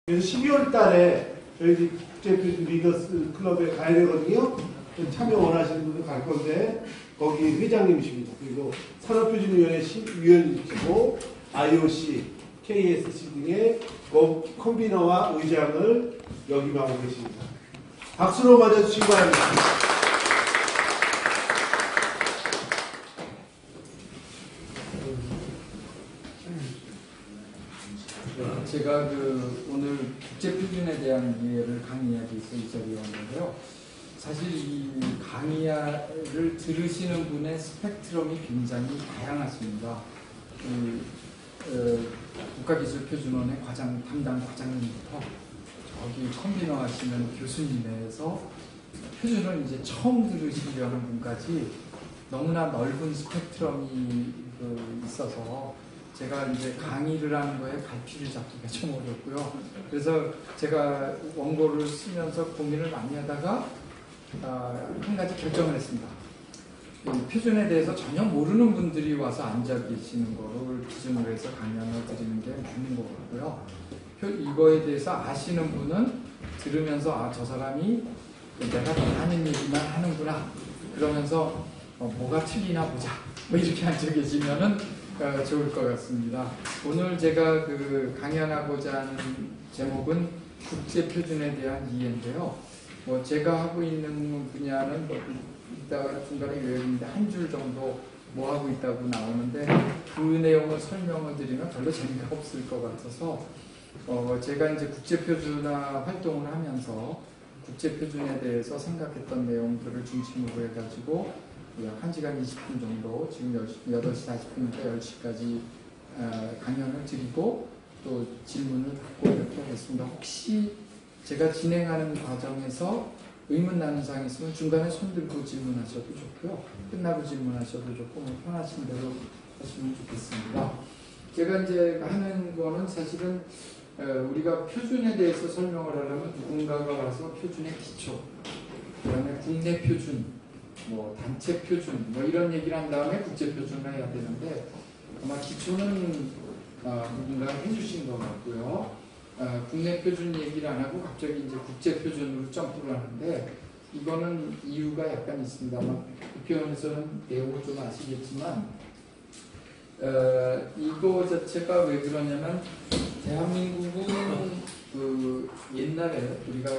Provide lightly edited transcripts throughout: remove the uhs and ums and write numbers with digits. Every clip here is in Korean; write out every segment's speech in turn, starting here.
그래서 12월 달에 저희 국제표준 리더스 클럽에 가야 되거든요. 참여 원하시는 분들 갈 건데 거기 회장님이십니다. 그리고 산업표준위원회 위원이시고 IOC, KSC 등의 컨비너와 의장을 역임하고 계십니다. 박수로 맞아주시기 바랍니다. 제가 오늘 국제표준에 대한 이해를 강의하기 위해서 이 자리에 왔는데요. 사실 이 강의를 들으시는 분의 스펙트럼이 굉장히 다양하십니다. 국가기술표준원의 담당 과장님부터 저기 컨비너 하시는 교수님에서 표준을 이제 처음 들으시려는 분까지 너무나 넓은 스펙트럼이 있어서 제가 이제 강의를 하는 거에 갈피를 잡기가 좀 어렵고요. 그래서 제가 원고를 쓰면서 고민을 많이 하다가 한 가지 결정을 했습니다. 표준에 대해서 전혀 모르는 분들이 와서 앉아 계시는 거를 기준으로 해서 강연을 드리는 게 맞는 것 같고요. 이거에 대해서 아시는 분은 들으면서 저 사람이 내가 아는 얘기만 하는구나 그러면서 뭐가 틀리나 보자 뭐 이렇게 앉아 계시면은 좋을 것 같습니다. 오늘 제가 강연하고자 하는 제목은 국제표준에 대한 이해인데요. 제가 하고 있는 분야는 이따가 중간에 요약인데 한 줄 정도 뭐 하고 있다고 나오는데 그 내용을 설명을 드리면 별로 재미가 없을 것 같아서 제가 이제 국제표준화 활동을 하면서 국제표준에 대해서 생각했던 내용들을 중심으로 해가지고 약 1시간 20분 정도, 지금 8시 40분부터 10시까지 강연을 드리고 또 질문을 받고 이렇게 하겠습니다. 혹시 제가 진행하는 과정에서 의문 나는 사항이 있으면 중간에 손 들고 질문하셔도 좋고요. 끝나고 질문하셔도 좋고 편하신 대로 하시면 좋겠습니다. 제가 이제 하는 거는 사실은 우리가 표준에 대해서 설명을 하려면 누군가가 와서 표준의 기초, 그 다음에 국내 표준, 단체 표준, 이런 얘기를 한 다음에 국제 표준을 해야 되는데 아마 기초는 누군가 해주신 것 같고요. 국내 표준 얘기를 안 하고 갑자기 이제 국제 표준으로 점프를 하는데 이거는 이유가 약간 있습니다. 아마 그 표현에서는 내용을 좀 아시겠지만 이거 자체가 왜 그러냐면 대한민국은 옛날에 우리가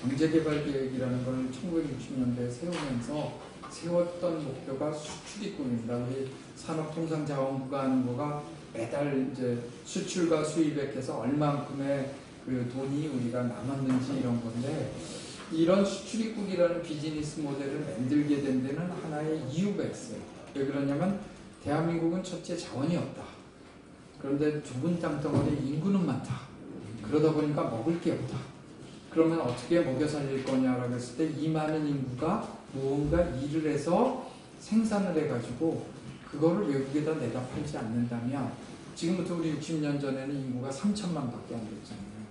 경제개발계획이라는 걸 1960년대에 세우면서 세웠던 목표가 수출입국입니다. 우리 산업통상자원부가 하는 거가 매달 이제 수출과 수입액 해서 얼만큼의 돈이 우리가 남았는지 이런 건데 이런 수출입국이라는 비즈니스 모델을 만들게 된 데는 하나의 이유가 있어요. 왜 그러냐면 대한민국은 첫째 자원이 없다. 그런데 좁은 땅덩어리에 인구는 많다. 그러다 보니까 먹을 게 없다. 그러면 어떻게 먹여 살릴 거냐라고 했을 때 이 많은 인구가 무언가 일을 해서 생산을 해가지고 그거를 외국에다 내다 팔지 않는다면 지금부터 우리 60년 전에는 인구가 3천만 밖에 안 됐잖아요.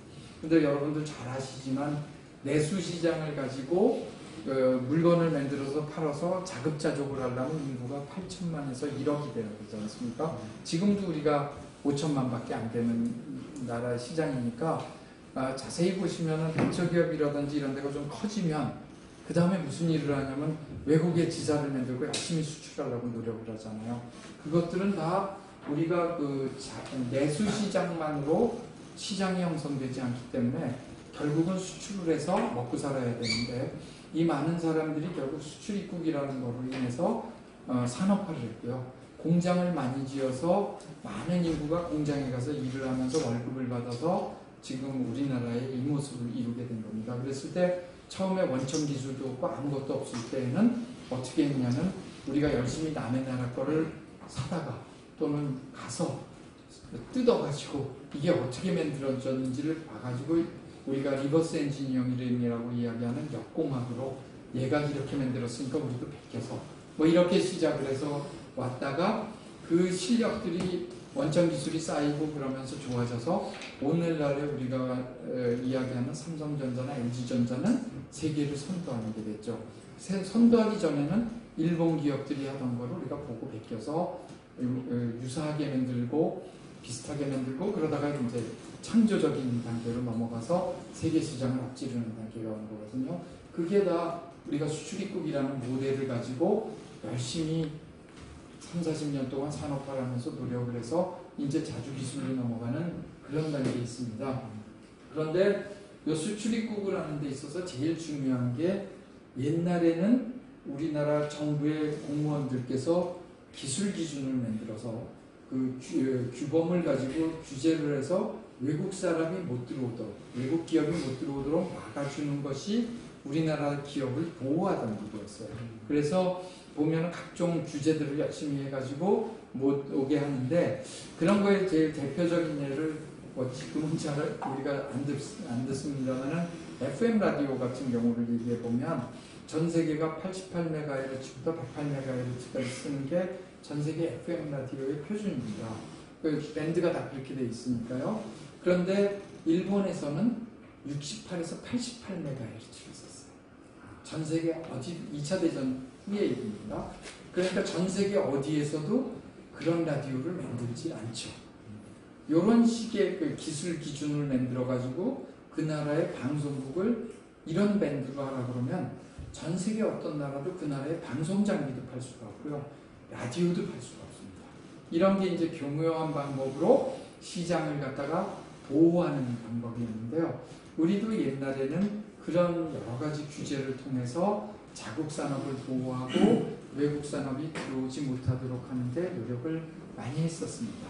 근데 여러분들 잘 아시지만 내수시장을 가지고 물건을 만들어서 팔아서 자급자족을 하려면 인구가 8천만에서 1억이 되는 거지 않습니까? 지금도 우리가 5천만 밖에 안 되는 나라 시장이니까 자세히 보시면은 벤처기업이라든지 이런 데가 좀 커지면 그 다음에 무슨 일을 하냐면 외국에 지사를 만들고 열심히 수출하려고 노력을 하잖아요. 그것들은 다 우리가 내수시장만으로 시장이 형성되지 않기 때문에 결국은 수출을 해서 먹고 살아야 되는데 이 많은 사람들이 결국 수출입국이라는 거로 인해서 산업화를 했고요. 공장을 많이 지어서 많은 인구가 공장에 가서 일을 하면서 월급을 받아서 지금 우리나라의 이 모습을 이루게 된 겁니다. 그랬을 때 처음에 원천 기술도 없고 아무것도 없을 때에는 어떻게 했냐면 우리가 열심히 남의 나라 거를 사다가 또는 가서 뜯어가지고 이게 어떻게 만들어졌는지를 봐가지고 우리가 리버스 엔지니어링이라고 이야기하는 역공학으로 얘가 이렇게 만들었으니까 우리도 베껴서 이렇게 시작을 해서 왔다가 그 실력들이 원천 기술이 쌓이고 그러면서 좋아져서 오늘날에 우리가 이야기하는 삼성전자나 LG전자는 세계를 선도하게 됐죠. 선도하기 전에는 일본 기업들이 하던 거를 우리가 보고 베껴서 유사하게 만들고 비슷하게 만들고 그러다가 이제 창조적인 단계로 넘어가서 세계 시장을 앞지르는 단계가 온 거거든요. 그게 다 우리가 수출입국이라는 모델을 가지고 열심히 3, 40년 동안 산업화를 하면서 노력을 해서 이제 자주 기술로 넘어가는 그런 단계에 있습니다. 그런데 이 수출입국을 하는 데 있어서 제일 중요한 게 옛날에는 우리나라 정부의 공무원들께서 기술 기준을 만들어서 그 규범을 가지고 규제를 해서 외국 사람이 못 들어오도록, 외국 기업이 못 들어오도록 막아주는 것이 우리나라 기업을 보호하던 일이었어요. 그래서 보면 각종 규제들을 열심히 해가지고 못 오게 하는데 그런 거에 제일 대표적인 예를 지금은 잘 우리가 안 듣습니다만은 FM 라디오 같은 경우를 얘기해 보면 전 세계가 88MHz부터 108MHz까지 쓰는 게 전 세계 FM 라디오의 표준입니다. 그 밴드가 다 그렇게 돼 있으니까요. 그런데 일본에서는 68에서 88MHz를 썼어요. 전 세계 어디 2차 대전 후의 얘기입니다. 그러니까 전 세계 어디에서도 그런 라디오를 만들지 않죠. 이런 식의 그 기술 기준을 만들어 가지고 그 나라의 방송국을 이런 밴드로 하라 그러면 전 세계 어떤 나라도 그 나라의 방송 장비도 팔 수가 없고요. 라디오도 팔 수가 없습니다. 이런 게 이제 교묘한 방법으로 시장을 갖다가 보호하는 방법이었는데요. 우리도 옛날에는 그런 여러 가지 규제를 통해서 자국 산업을 보호하고 외국 산업이 들어오지 못하도록 하는데 노력을 많이 했었습니다.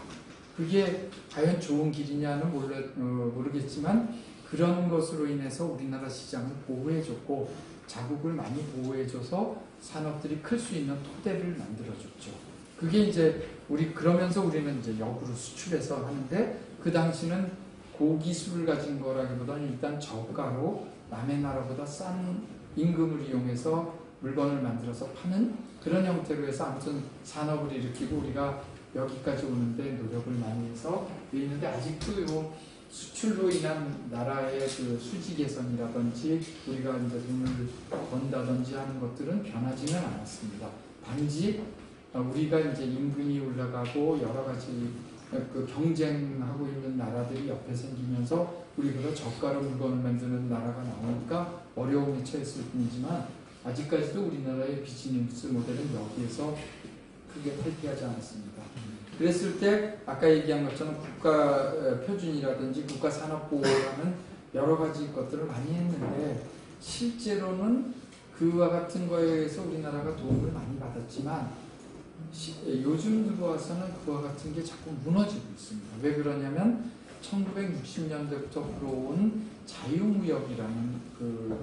그게 과연 좋은 길이냐는 모르겠지만 그런 것으로 인해서 우리나라 시장을 보호해줬고 자국을 많이 보호해줘서 산업들이 클 수 있는 토대를 만들어줬죠. 그게 이제 그러면서 우리는 이제 역으로 수출해서 하는데 그 당시는 고기술을 가진 거라기보다는 일단 저가로 남의 나라보다 싼 임금을 이용해서 물건을 만들어서 파는 그런 형태로 해서 아무튼 산업을 일으키고 우리가 여기까지 오는데 노력을 많이 해서 있는데 아직도 요 수출로 인한 나라의 그 수지 개선이라든지 우리가 이제 돈을 번다든지 하는 것들은 변하지는 않았습니다. 단지 우리가 이제 임금이 올라가고 여러 가지 그 경쟁하고 있는 나라들이 옆에 생기면서 우리보다 저가로 물건을 만드는 나라가 나오니까 어려움에 처했을 뿐이지만 아직까지도 우리나라의 비즈니스 모델은 여기에서 크게 탈피하지 않았습니다. 그랬을 때 아까 얘기한 것처럼 국가 표준이라든지 국가 산업보호라는 여러 가지 것들을 많이 했는데 실제로는 그와 같은 거에 의해서 우리나라가 도움을 많이 받았지만 요즘 들어와서는 그와 같은 게 자꾸 무너지고 있습니다. 왜 그러냐면 1960년대부터 불어온 자유무역이라는 그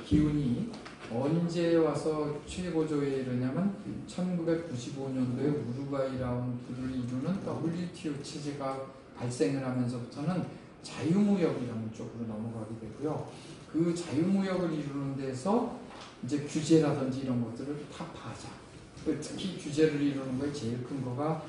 기운이 언제 와서 최고조에 이르냐면 1995년도에 우루과이 라운드를 이루는 WTO 체제가 발생을 하면서부터는 자유무역이라는 쪽으로 넘어가게 되고요. 그 자유무역을 이루는 데서 이제 규제라든지 이런 것들을 타파하자. 특히 규제를 이루는 거에 제일 큰 거가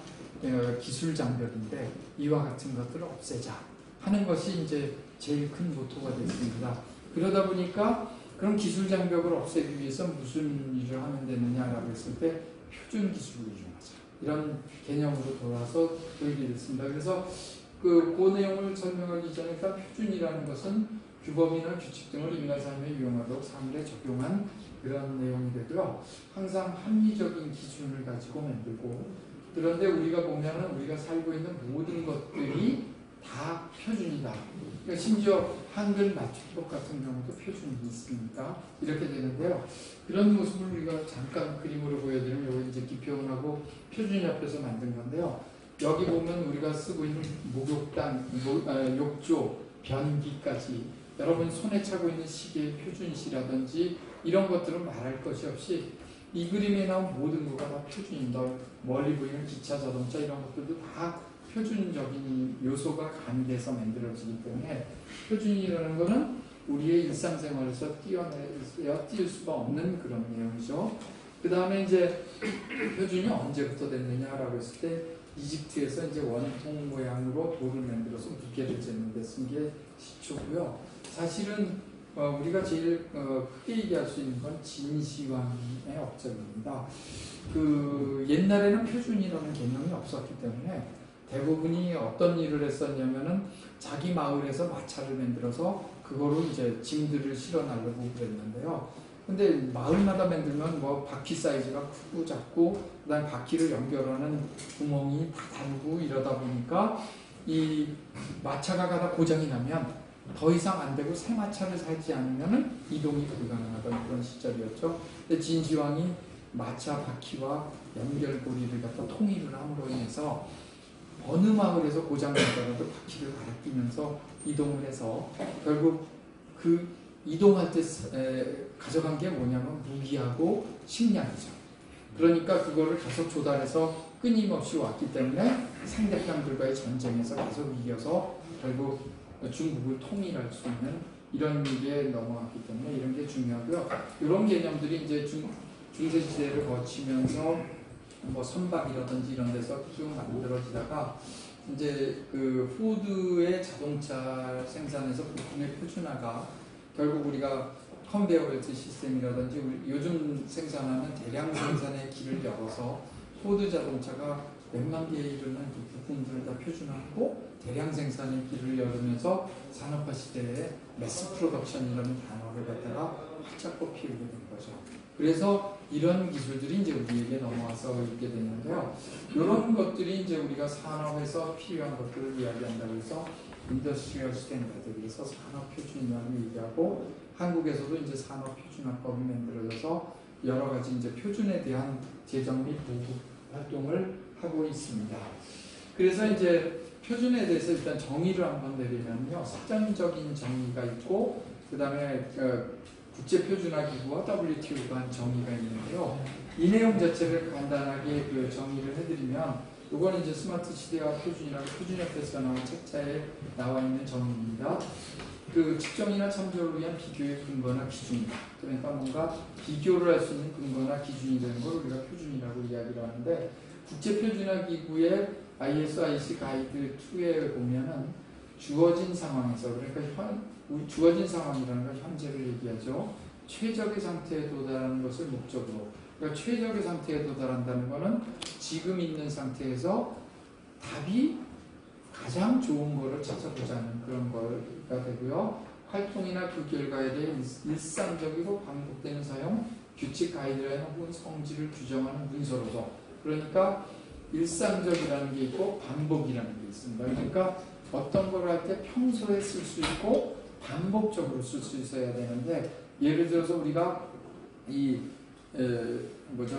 기술 장벽인데 이와 같은 것들을 없애자 하는 것이 이제 제일 큰 모토가 됐습니다. 그러다 보니까 그럼 기술 장벽을 없애기 위해서 무슨 일을 하면 되느냐라고 했을 때 표준 기술을 이용하자. 이런 개념으로 돌아서 얘기를 했습니다. 그래서 그 내용을 설명하기 전에 표준이라는 것은 규범이나 규칙 등을 인간 삶에 이용하도록 사물에 적용한 그런 내용이 되고요. 항상 합리적인 기준을 가지고 만들고 그런데 우리가 보면은 우리가 살고 있는 모든 것들이 다 표준이다. 그러니까 심지어 한글 맞춤법 같은 경우도 표준이 있으니까 이렇게 되는데요. 그런 모습을 우리가 잠깐 그림으로 보여드리면 여기 이제 기표원하고 표준이 앞에서 만든 건데요. 여기 보면 우리가 쓰고 있는 목욕당, 욕조, 변기까지 여러분 손에 차고 있는 시계의 표준시라든지 이런 것들은 말할 것이 없이 이 그림에 나온 모든 거가 다 표준입니다. 멀리 보이는 기차, 자동차 이런 것들도 다 표준적인 요소가 가미돼서 만들어지기 때문에 표준이라는 것은 우리의 일상생활에서 띄울 수가 없는 그런 내용이죠. 그 다음에 이제 표준이 언제부터 됐느냐라고 했을 때 이집트에서 이제 원통 모양으로 돌을 만들어서 무게를 재는 데 쓴 게 시초고요. 사실은 우리가 제일 크게 얘기할 수 있는 건 진시황의 업적입니다. 그 옛날에는 표준이라는 개념이 없었기 때문에 대부분이 어떤 일을 했었냐면은 자기 마을에서 마차를 만들어서 그거로 이제 짐들을 실어 나르고 그랬는데요. 근데 마을마다 만들면 뭐 바퀴 사이즈가 크고 작고 그다음에 바퀴를 연결하는 구멍이 다 다르고 이러다 보니까 이 마차가 가다 고장이 나면 더 이상 안 되고 새 마차를 사지 않으면 이동이 불가능하던 그런 시절이었죠. 근데 진시황이 마차 바퀴와 연결고리를 갖다 통일을 함으로 인해서 어느 마을에서 고장 나더라도 바퀴를 갈아끼면서 이동을 해서 결국 그 이동할 때 가져간 게 뭐냐면 무기하고 식량이죠. 그러니까 그거를 계속 조달해서 끊임없이 왔기 때문에 상대편들과의 전쟁에서 계속 이겨서 결국 중국을 통일할 수 있는 이런 게 넘어왔기 때문에 이런 게 중요하고요. 이런 개념들이 이제 중세시대를 거치면서 뭐 선박이라든지 이런 데서 쭉 만들어지다가 이제 그 포드의 자동차 생산에서 부품의 표준화가 결국 우리가 컨베어 벨트 시스템이라든지 요즘 생산하는 대량 생산의 길을 열어서 포드 자동차가 몇만 개에 이르는 그 부품들을 다 표준화하고 대량 생산의 길을 열으면서 산업화 시대에 매스 프로덕션이라는 단어를 갖다가 활짝 피우게 된 거죠. 그래서 이런 기술들이 이제 우리에게 넘어와서 있게 됐는데요. 이런 것들이 이제 우리가 산업에서 필요한 것들을 이야기한다고 해서 인더스트리얼 스탠다드, 그래서 산업 표준이라고 얘기하고 한국에서도 이제 산업 표준화법이 만들어져서 여러 가지 이제 표준에 대한 제정 및 보급 활동을 하고 있습니다. 그래서 이제 표준에 대해서 일단 정의를 한번 내리면요, 사전적인 정의가 있고 그 다음에 국제표준화기구와 WTO가 한 정의가 있는데요. 이 내용 자체를 간단하게 그 정의를 해드리면, 이거는 이제 스마트 시대와 표준이라고 표준협회에서 나온 책자에 나와 있는 정의입니다. 그 측정이나 참조를 위한 비교의 근거나 기준이다. 그러니까 뭔가 비교를 할 수 있는 근거나 기준이 되는 걸 우리가 표준이라고 이야기를 하는데, 국제표준화기구의 ISO IC 가이드 2에 보면은 주어진 상황에서, 그러니까 주어진 상황이라는 건 현재를 얘기하죠. 최적의 상태에 도달하는 것을 목적으로. 그러니까 최적의 상태에 도달한다는 것은 지금 있는 상태에서 답이 가장 좋은 거를 찾아보자는 그런 거가 되고요. 활동이나 그 결과에 대해 일상적이고 반복되는 사용, 규칙 가이드라인 혹은 성질을 규정하는 문서로서. 그러니까 일상적이라는 게 있고 반복이라는 게 있습니다. 그러니까 어떤 걸 할 때 평소에 쓸 수 있고 반복적으로 쓸 수 있어야 되는데, 예를 들어서 우리가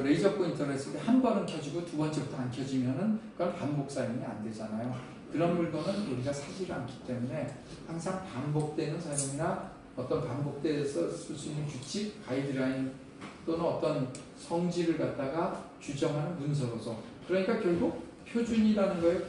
레이저 포인터를 했을 때 한 번은 켜지고 두 번째부터 안 켜지면은 그건 반복 사용이 안 되잖아요. 그런 물건은 우리가 사지를 않기 때문에 항상 반복되는 사용이나 어떤 반복돼서 쓸 수 있는 규칙, 가이드라인 또는 어떤 성질을 갖다가 규정하는 문서로서. 그러니까 결국 표준이라는 거의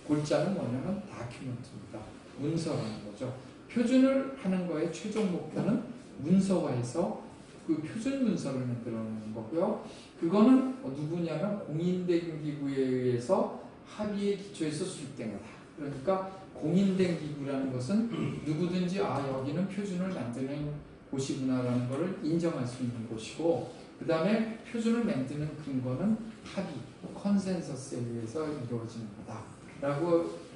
골자는 뭐냐면 다큐멘트입니다. 문서라는 거죠. 표준을 하는 거의 최종 목표는 문서화해서 그 표준 문서를 만들어내는 거고요. 그거는 누구냐면 공인된 기구에 의해서 합의의 기초에서 수립된 거다. 그러니까 공인된 기구라는 것은 누구든지 여기는 표준을 만드는 곳이구나라는 것을 인정할 수 있는 곳이고, 그 다음에 표준을 만드는 근거는 합의, 컨센서스에 의해서 이루어지는 거다라고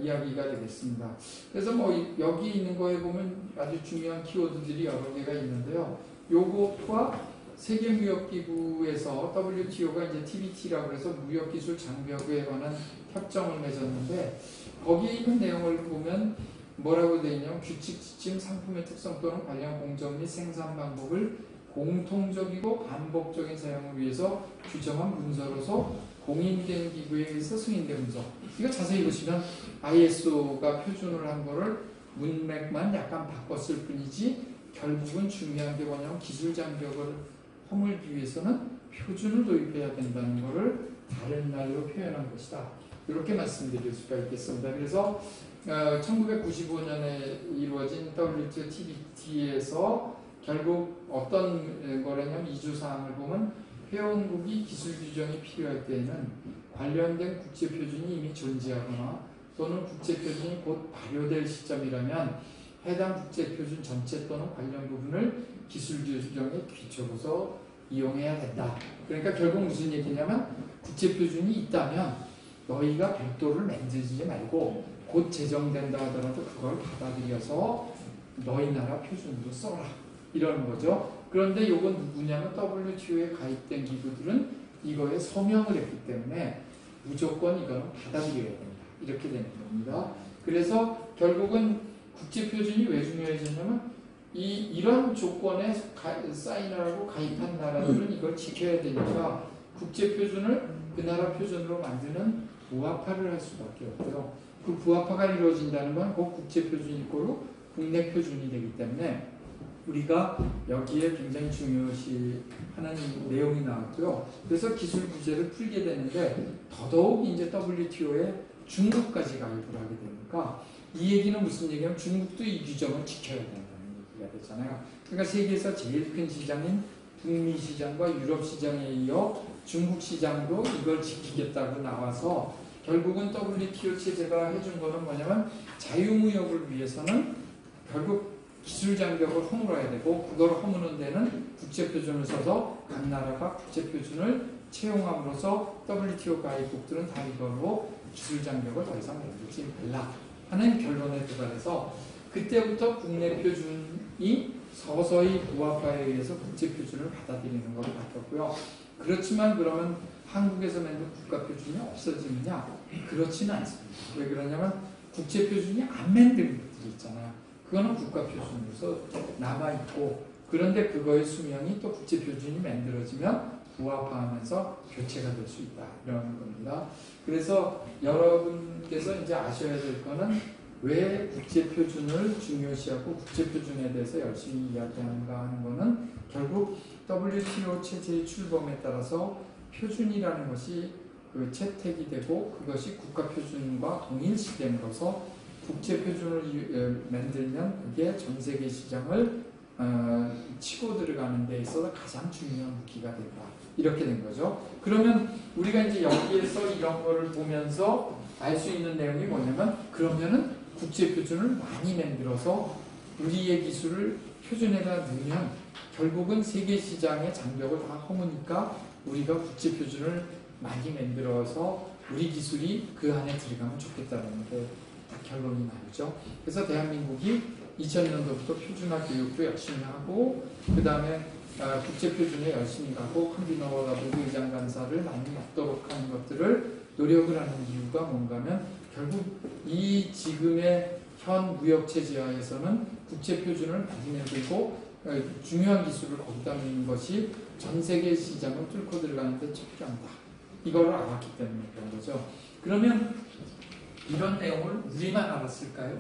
이야기가 되겠습니다. 그래서 뭐 여기 있는 거에 보면 아주 중요한 키워드들이 여러 개가 있는데요. 요것과 세계무역기구에서 WTO가 이제 TBT라고 해서 무역기술 장벽에 관한 협정을 맺었는데, 거기에 있는 내용을 보면 뭐라고 되어 있냐면, 규칙, 지침, 상품의 특성 또는 관련 공정 및 생산 방법을 공통적이고 반복적인 사용을 위해서 규정한 문서로서 공인된 기구에 의해서 승인된 문서. 이거 자세히 보시면 ISO가 표준을 한 거를 문맥만 약간 바꿨을 뿐이지, 결국은 중요한 게 뭐냐면 기술 장벽을 허물기 위해서는 표준을 도입해야 된다는 것을 다른 말로 표현한 것이다. 이렇게 말씀드릴 수가 있겠습니다. 그래서 1995년에 이루어진 WTO TBT에서 결국 어떤 거라냐면, 이주사항을 보면 회원국이 기술 규정이 필요할 때에는 관련된 국제표준이 이미 존재하거나 또는 국제표준이 곧 발효될 시점이라면 해당 국제표준 전체 또는 관련 부분을 기술 규정의 기초로서 이용해야 된다. 그러니까 결국 무슨 얘기냐면, 국제표준이 있다면 너희가 별도를 만들지 말고 곧 제정된다 하더라도 그걸 받아들여서 너희 나라 표준으로 써라. 이러는 거죠. 그런데 이건 누구냐면 WTO에 가입된 기구들은 이거에 서명을 했기 때문에 무조건 이거는 받아들여야 된다. 이렇게 되는 겁니다. 그래서 결국은 국제표준이 왜 중요해졌냐면 이런 조건에 사인하고 가입한 나라들은 이걸 지켜야 되니까 국제표준을 그 나라 표준으로 만드는 부합화를 할 수밖에 없고요. 그 부합화가 이루어진다는 건 그 국제표준이 고로 국내 표준이 되기 때문에 우리가 여기에 굉장히 중요시하는 내용이 나왔고요. 그래서 기술 규제를 풀게 되는데 더더욱 이제 WTO에 중국까지 가입을 하게 되니까 이 얘기는 무슨 얘기냐면 중국도 이 규정을 지켜야 된다는 얘기가 되잖아요. 그러니까 세계에서 제일 큰 시장인 북미 시장과 유럽 시장에 이어 중국 시장도 이걸 지키겠다고 나와서 결국은 WTO 체제가 해준 거는 뭐냐면 자유무역을 위해서는 결국 기술 장벽을 허물어야 되고 그걸 허무는 데는 국제표준을 써서 각 나라가 국제표준을 채용함으로써 WTO 가입국들은 다 이걸로 기술 장벽을 더 이상 만들지 말라 하는 결론에 도달해서 그때부터 국내 표준이 서서히 부합화에 의해서 국제표준을 받아들이는 것으로 바뀌었고요. 그렇지만 그러면 한국에서 만든 국가표준이 없어지느냐? 그렇지는 않습니다. 왜 그러냐면 국제표준이 안 만든 것들이 있잖아요. 그거는 국가표준으로서 남아있고 그런데 그거의 수명이 또 국제표준이 만들어지면 부합화하면서 교체가 될 수 있다. 이런 겁니다. 그래서 여러분께서 이제 아셔야 될 거는 왜 국제표준을 중요시하고 국제표준에 대해서 열심히 이야기하는가 하는 거는 결국 WTO 체제의 출범에 따라서 표준이라는 것이 그 채택이 되고 그것이 국가표준과 동일시됨으로써 국제표준을 만들면 그게 전 세계 시장을 치고 들어가는 데 있어서 가장 중요한 무기가 된다. 이렇게 된 거죠. 그러면 우리가 이제 여기에서 이런 거를 보면서 알 수 있는 내용이 뭐냐면 그러면은 국제표준을 많이 만들어서 우리의 기술을 표준에다 넣으면 결국은 세계 시장의 장벽을 다 허무니까 우리가 국제표준을 많이 만들어서 우리 기술이 그 안에 들어가면 좋겠다는 게 딱 결론이 나오죠. 그래서 대한민국이 2000년도부터 표준화 교육도 열심히 하고 그 다음에 국제표준에 열심히 가고 컨비너와 부의장 간사를 많이 맡도록 하는 것들을 노력을 하는 이유가 뭔가 하면 결국 이 지금의 현 무역체제하에서는 국제표준을 많이 만들고 중요한 기술을 거기다 넣는 것이 전 세계 시장을 뚫고 들어가는데 적합하다. 이걸 알았기 때문에 그런 거죠. 그러면 이런 내용을 우리만 알았을까요?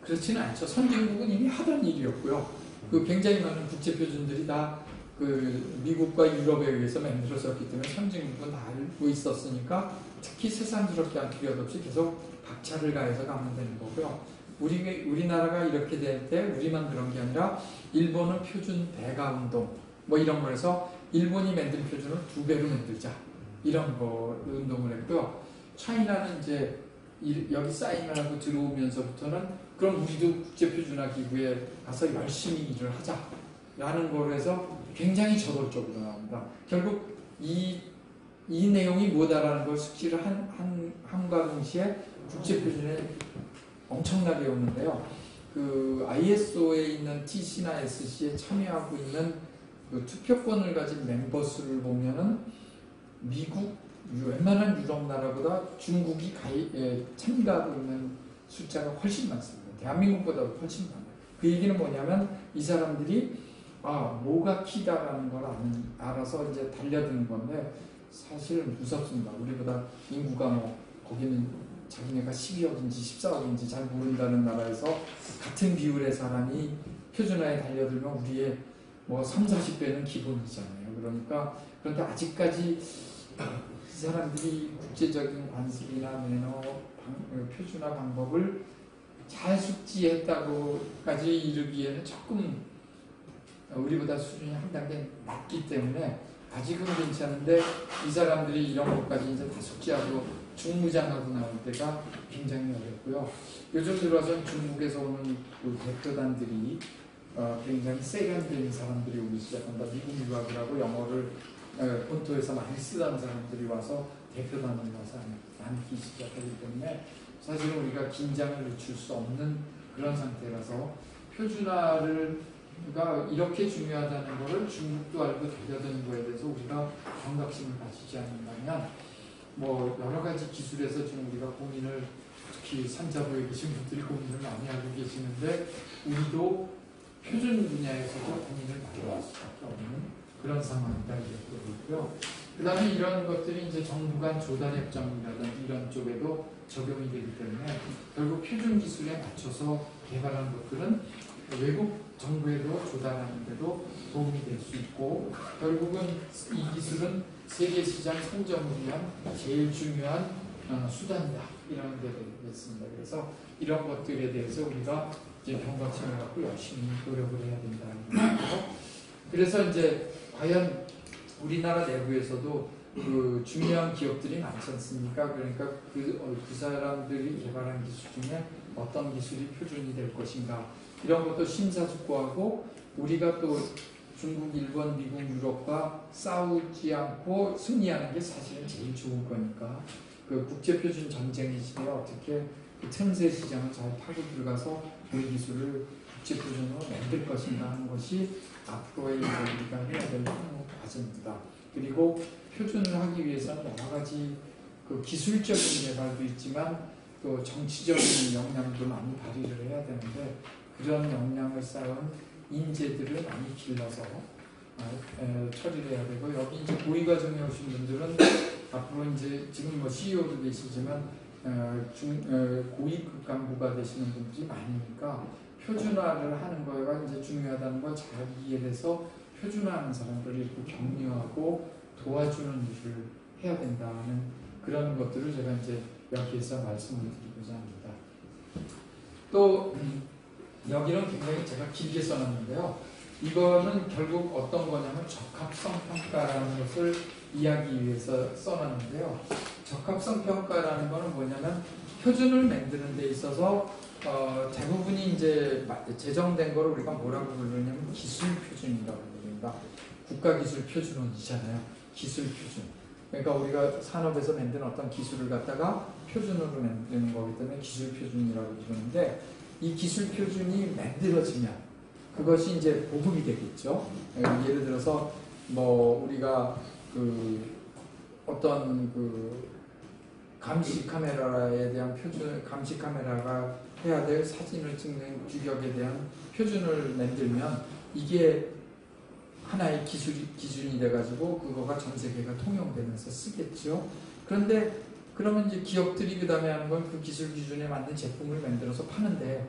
그렇지는 않죠. 선진국은 이미 하던 일이었고요. 그 굉장히 많은 국제표준들이 다 그 미국과 유럽에 의해서 만들어졌기 때문에 선진국은 다 알고 있었으니까 특히 새삼스럽게 할 필요도 없이 계속 박차를 가해서 가면 되는 거고요. 우리나라가 이렇게 될 때 우리만 그런 게 아니라 일본은 표준 배가 운동 뭐 이런 거에서 일본이 만든 표준을 2배로 만들자 이런 거 운동을 했고요. 차이나는 이제 여기 사인을 하고 들어오면서부터는 그럼 우리도 국제표준화 기구에 가서 열심히 일을 하자라는 거로 해서 굉장히 저돌적으로 나옵니다. 결국 이 내용이 뭐다라는 걸 숙지를 함과 동시에 국제표준에 엄청나게 오는데요. 그 ISO에 있는 TC나 SC에 참여하고 있는 그 투표권을 가진 멤버 수를 보면은 미국, 웬만한 유럽 나라보다 중국이 참가하고 있는 숫자가 훨씬 많습니다. 대한민국보다 훨씬 많아요. 그 얘기는 뭐냐면 이 사람들이 뭐가 키다라는 걸 알아서 이제 달려드는 건데 사실 무섭습니다. 우리보다 인구가 거기는 자기네가 12억인지 14억인지 잘 모른다는 나라에서 같은 비율의 사람이 표준화에 달려들면 우리의 3, 40배는 기본이잖아요. 그런데 아직까지 이 사람들이 국제적인 관습이나 매너, 표준화 방법을 잘 숙지했다고까지 이르기에는 조금 우리보다 수준이 한 단계 낮기 때문에 아직은 괜찮은데 이 사람들이 이런 것까지 이제 다 숙지하고 중무장하고 나올 때가 굉장히 어렵고요. 요즘 들어서 중국에서 오는 그 대표단들이 굉장히 세련된 사람들이 오기 시작한다. 미국 유학을 하고 영어를 본토에서 많이 쓰던 사람들이 와서 대표단으로서 남기 시작하기 때문에 사실은 우리가 긴장을 늦출 수 없는 그런 상태라서 표준화가 이렇게 중요하다는 것을 중국도 알고 되려드는 거에 대해서 우리가 경각심을 가지지 않는다면 뭐 여러 가지 기술에서 지금 우리가 고민을, 특히 산자부에 계신 분들이 고민을 많이 하고 계시는데 우리도 표준 분야에서도 고민을 많이 할 수밖에 없는 그런 상황이다 이렇게 있고요. 그 다음에 이런 것들이 이제 정부 간 조달 협정이라든지 이런 쪽에도 적용이 되기 때문에 결국 표준 기술에 맞춰서 개발한 것들은 외국 정부에도 조달하는 데도 도움이 될 수 있고, 결국은 이 기술은 세계 시장 선점을 위한 제일 중요한 수단이다 이런 데 되겠습니다. 그래서 이런 것들에 대해서 우리가 이제 경각심을 갖고 열심히 노력을 해야 된다는 거고, 그래서 이제 과연 우리나라 내부에서도 그 중요한 기업들이 많지 않습니까? 그러니까 그 사람들이 개발한 기술 중에 어떤 기술이 표준이 될 것인가 이런 것도 심사숙고하고, 우리가 또 중국, 일본, 미국, 유럽과 싸우지 않고 승리하는 게 사실은 제일 좋은 거니까 그 국제표준 전쟁의 시대에 어떻게 그 틈새 시장을 잘 파고 들어가서 그 기술을 국제표준으로 만들 것인가 하는 것이 앞으로의 우리가 해야 될 과제입니다. 그리고 표준을 하기 위해서는 여러 가지 그 기술적인 개발도 있지만 또 정치적인 역량도 많이 발휘를 해야 되는데, 그런 역량을 쌓은 인재들을 많이 길러서 처리를 해야 되고, 여기 이제 고위 과정에 오신 분들은 앞으로 이제 지금 뭐 CEO도 계시지만 고위급 간부가 되시는 분들이 많으니까 표준화를 하는 거가 이제 중요하다는 걸 잘 이해해서 표준화하는 사람들을 이렇게 격려하고 도와주는 일을 해야 된다는 그런 것들을 제가 이제 여기에서 말씀을 드리고자 합니다. 또 여기는 굉장히 제가 길게 써놨는데요. 이거는 결국 어떤 거냐면 적합성 평가라는 것을 이야기 위해서 써놨는데요. 적합성 평가라는 거는 뭐냐면 표준을 만드는 데 있어서 대부분이 이제 제정된 거를 우리가 뭐라고 부르냐면 기술 표준이라고 부릅니다. 국가기술 표준원이잖아요. 기술 표준. 그러니까 우리가 산업에서 만든 어떤 기술을 갖다가 표준으로 만드는 거기 때문에 기술 표준이라고 부르는데, 이 기술 표준이 만들어지면 그것이 이제 보급이 되겠죠. 예를 들어서 뭐 우리가 그 어떤 그 감시 카메라에 대한 표준, 감시 카메라가 해야 될 사진을 찍는 규격에 대한 표준을 만들면 이게 하나의 기준이 돼가지고 그거가 전 세계가 통용되면서 쓰겠죠. 그런데 그러면 이제 기업들이 그 다음에 하는 건 그 기술 기준에 맞는 제품을 만들어서 파는데,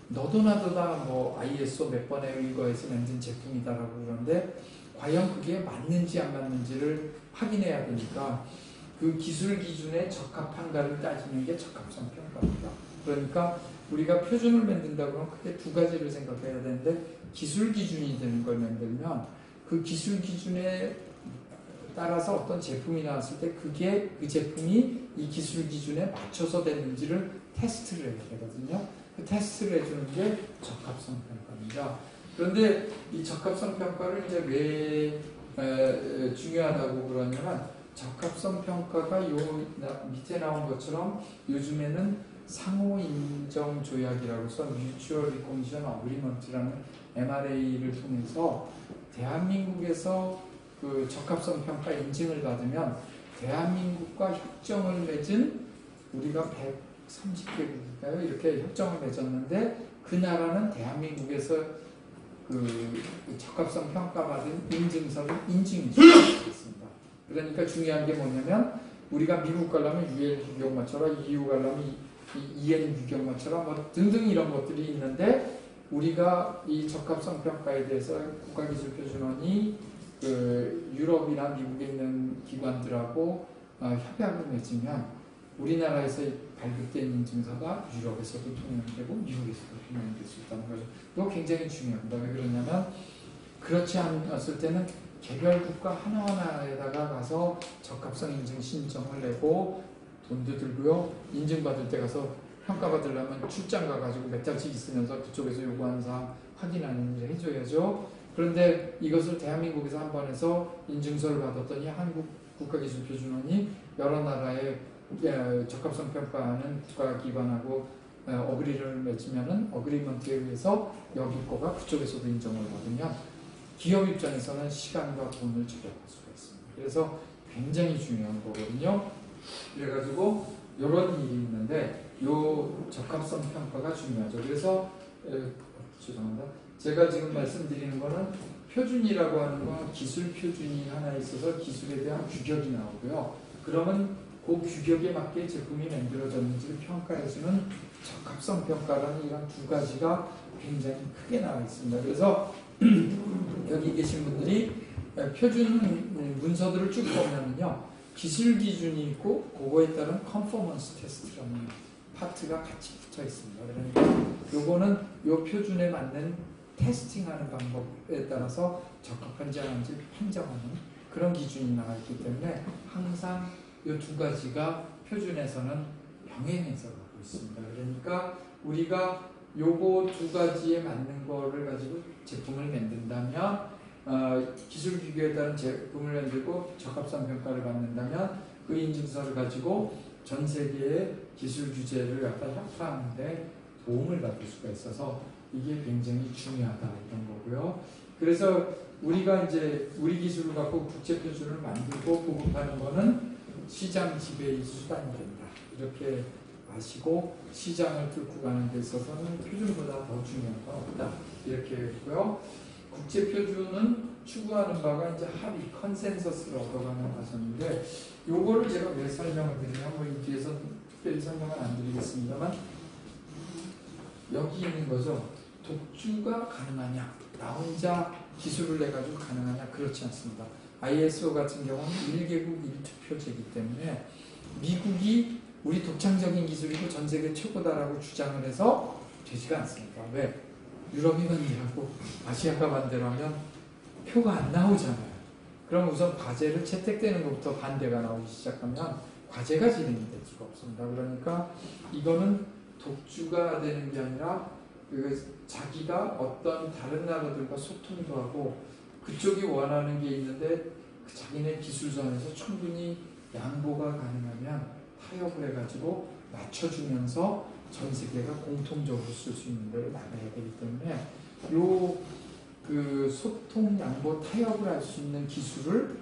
너도 나도 다 뭐 ISO 몇 번에 의거해서 만든 제품이다라고 그러는데 과연 그게 맞는지 안 맞는지를 확인해야 되니까 그 기술 기준에 적합한가를 따지는 게 적합성 평가입니다. 그러니까 우리가 표준을 만든다고 하면 크게 두 가지를 생각해야 되는데, 기술 기준이 되는 걸 만들면 그 기술 기준에 따라서 어떤 제품이 나왔을 때 그게 그 제품이 이 기술 기준에 맞춰서 됐는지를 테스트를 해야 되거든요. 그 테스트를 해주는 게 적합성 평가입니다. 그런데 이 적합성 평가를 이제 왜 중요하다고 그러냐면, 적합성 평가가 요 밑에 나온 것처럼 요즘에는 상호 인정 조약이라고 해서 Mutual Recognition Agreement라는 MRA를 통해서 대한민국에서 그 적합성 평가 인증을 받으면 대한민국과 협정을 맺은, 우리가 130개국인가요? 이렇게 협정을 맺었는데 그 나라는 대한민국에서 그 적합성 평가받은 인증서를 인증해 주겠습니다. 그러니까 중요한 게 뭐냐면, 우리가 미국 가려면 UN 규격 맞춰라, EU 가려면 EN 규격 맞춰라, 뭐 등등 이런 것들이 있는데, 우리가 이 적합성 평가에 대해서 국가기술표준원이 그 유럽이나 미국에 있는 기관들하고 협약을 맺으면 우리나라에서 발급된 인증서가 유럽에서도 통용되고 미국에서도 통용될 수 있다는 거죠. 이거 굉장히 중요합니다. 왜 그러냐면, 그렇지 않았을 때는 개별 국가 하나하나에다가 가서 적합성 인증 신청을 내고 돈도 들고요. 인증받을 때 가서 평가받으려면 출장 가가지고 몇 장씩 있으면서 그쪽에서 요구하는 사항 확인하는 일을 해줘야죠. 그런데 이것을 대한민국에서 한 번 해서 인증서를 받았더니 한국 국가기술표준원이 여러 나라의 적합성 평가하는 국가기관하고 어그리를 맺으면은 어그리먼트에 의해서 여기 거가 그쪽에서도 인정을 받으면 기업 입장에서는 시간과 돈을 절약할 수가 있습니다. 그래서 굉장히 중요한 거거든요. 그래가지고 이런 일이 있는데 요 적합성 평가가 중요하죠. 그래서 죄송합니다. 제가 지금 말씀드리는 거는 표준이라고 하는 건 기술 표준이 하나 있어서 기술에 대한 규격이 나오고요. 그러면 그 규격에 맞게 제품이 만들어졌는지를 평가해주는 적합성 평가라는 이런 두 가지가 굉장히 크게 나와 있습니다. 그래서 여기 계신 분들이 표준 문서들을 쭉 보면요. 기술 기준이 있고 그거에 따른 컨포먼스 테스트라는 파트가 같이 붙어 있습니다. 그러니까 요거는 요 표준에 맞는 테스팅하는 방법에 따라서 적합한지 아닌지 판정하는 그런 기준이 나와 있기 때문에 항상 이 두 가지가 표준에서는 병행해서 가고 있습니다. 그러니까 우리가 요거 두 가지에 맞는 거를 가지고 제품을 만든다면 기술 규격에 따른 제품을 만들고 적합성 평가를 받는다면 그 인증서를 가지고 전 세계의 기술 규제를 약간 협파하는 데 도움을 받을 수가 있어서 이게 굉장히 중요하다 이런 거고요. 그래서 우리가 이제 우리 기술을 갖고 국제 표준을 만들고 보급하는 거는 시장 지배의 수단이 된다. 이렇게 아시고 시장을 뚫고 가는 데 있어서는 표준보다 더 중요한 건 없다. 이렇게 했고요. 국제 표준은 추구하는 바가 이제 합의, 컨센서스를 얻어가는 과정인데 요거를 제가 왜 설명을 드리냐면 뭐 이 뒤에서 특별히 설명은 안 드리겠습니다만 여기 있는 거죠. 독주가 가능하냐? 나 혼자 기술을 내가지고 가능하냐? 그렇지 않습니다. ISO 같은 경우는 1개국 1투표제이기 때문에 미국이 우리 독창적인 기술이고 전 세계 최고다라고 주장을 해서 되지가 않습니다. 왜? 유럽이 반대하고 아시아가 반대로 하면 표가 안 나오잖아요. 그럼 우선 과제를 채택되는 것부터 반대가 나오기 시작하면 과제가 진행이 될 수가 없습니다. 그러니까 이거는 독주가 되는 게 아니라 자기가 어떤 다른 나라들과 소통도 하고 그쪽이 원하는 게 있는데 자기네 기술선에서 충분히 양보가 가능하면 타협을 해가지고 맞춰주면서 전 세계가 공통적으로 쓸 수 있는 데로 나가야 되기 때문에 그 소통, 양보, 타협을 할 수 있는 기술을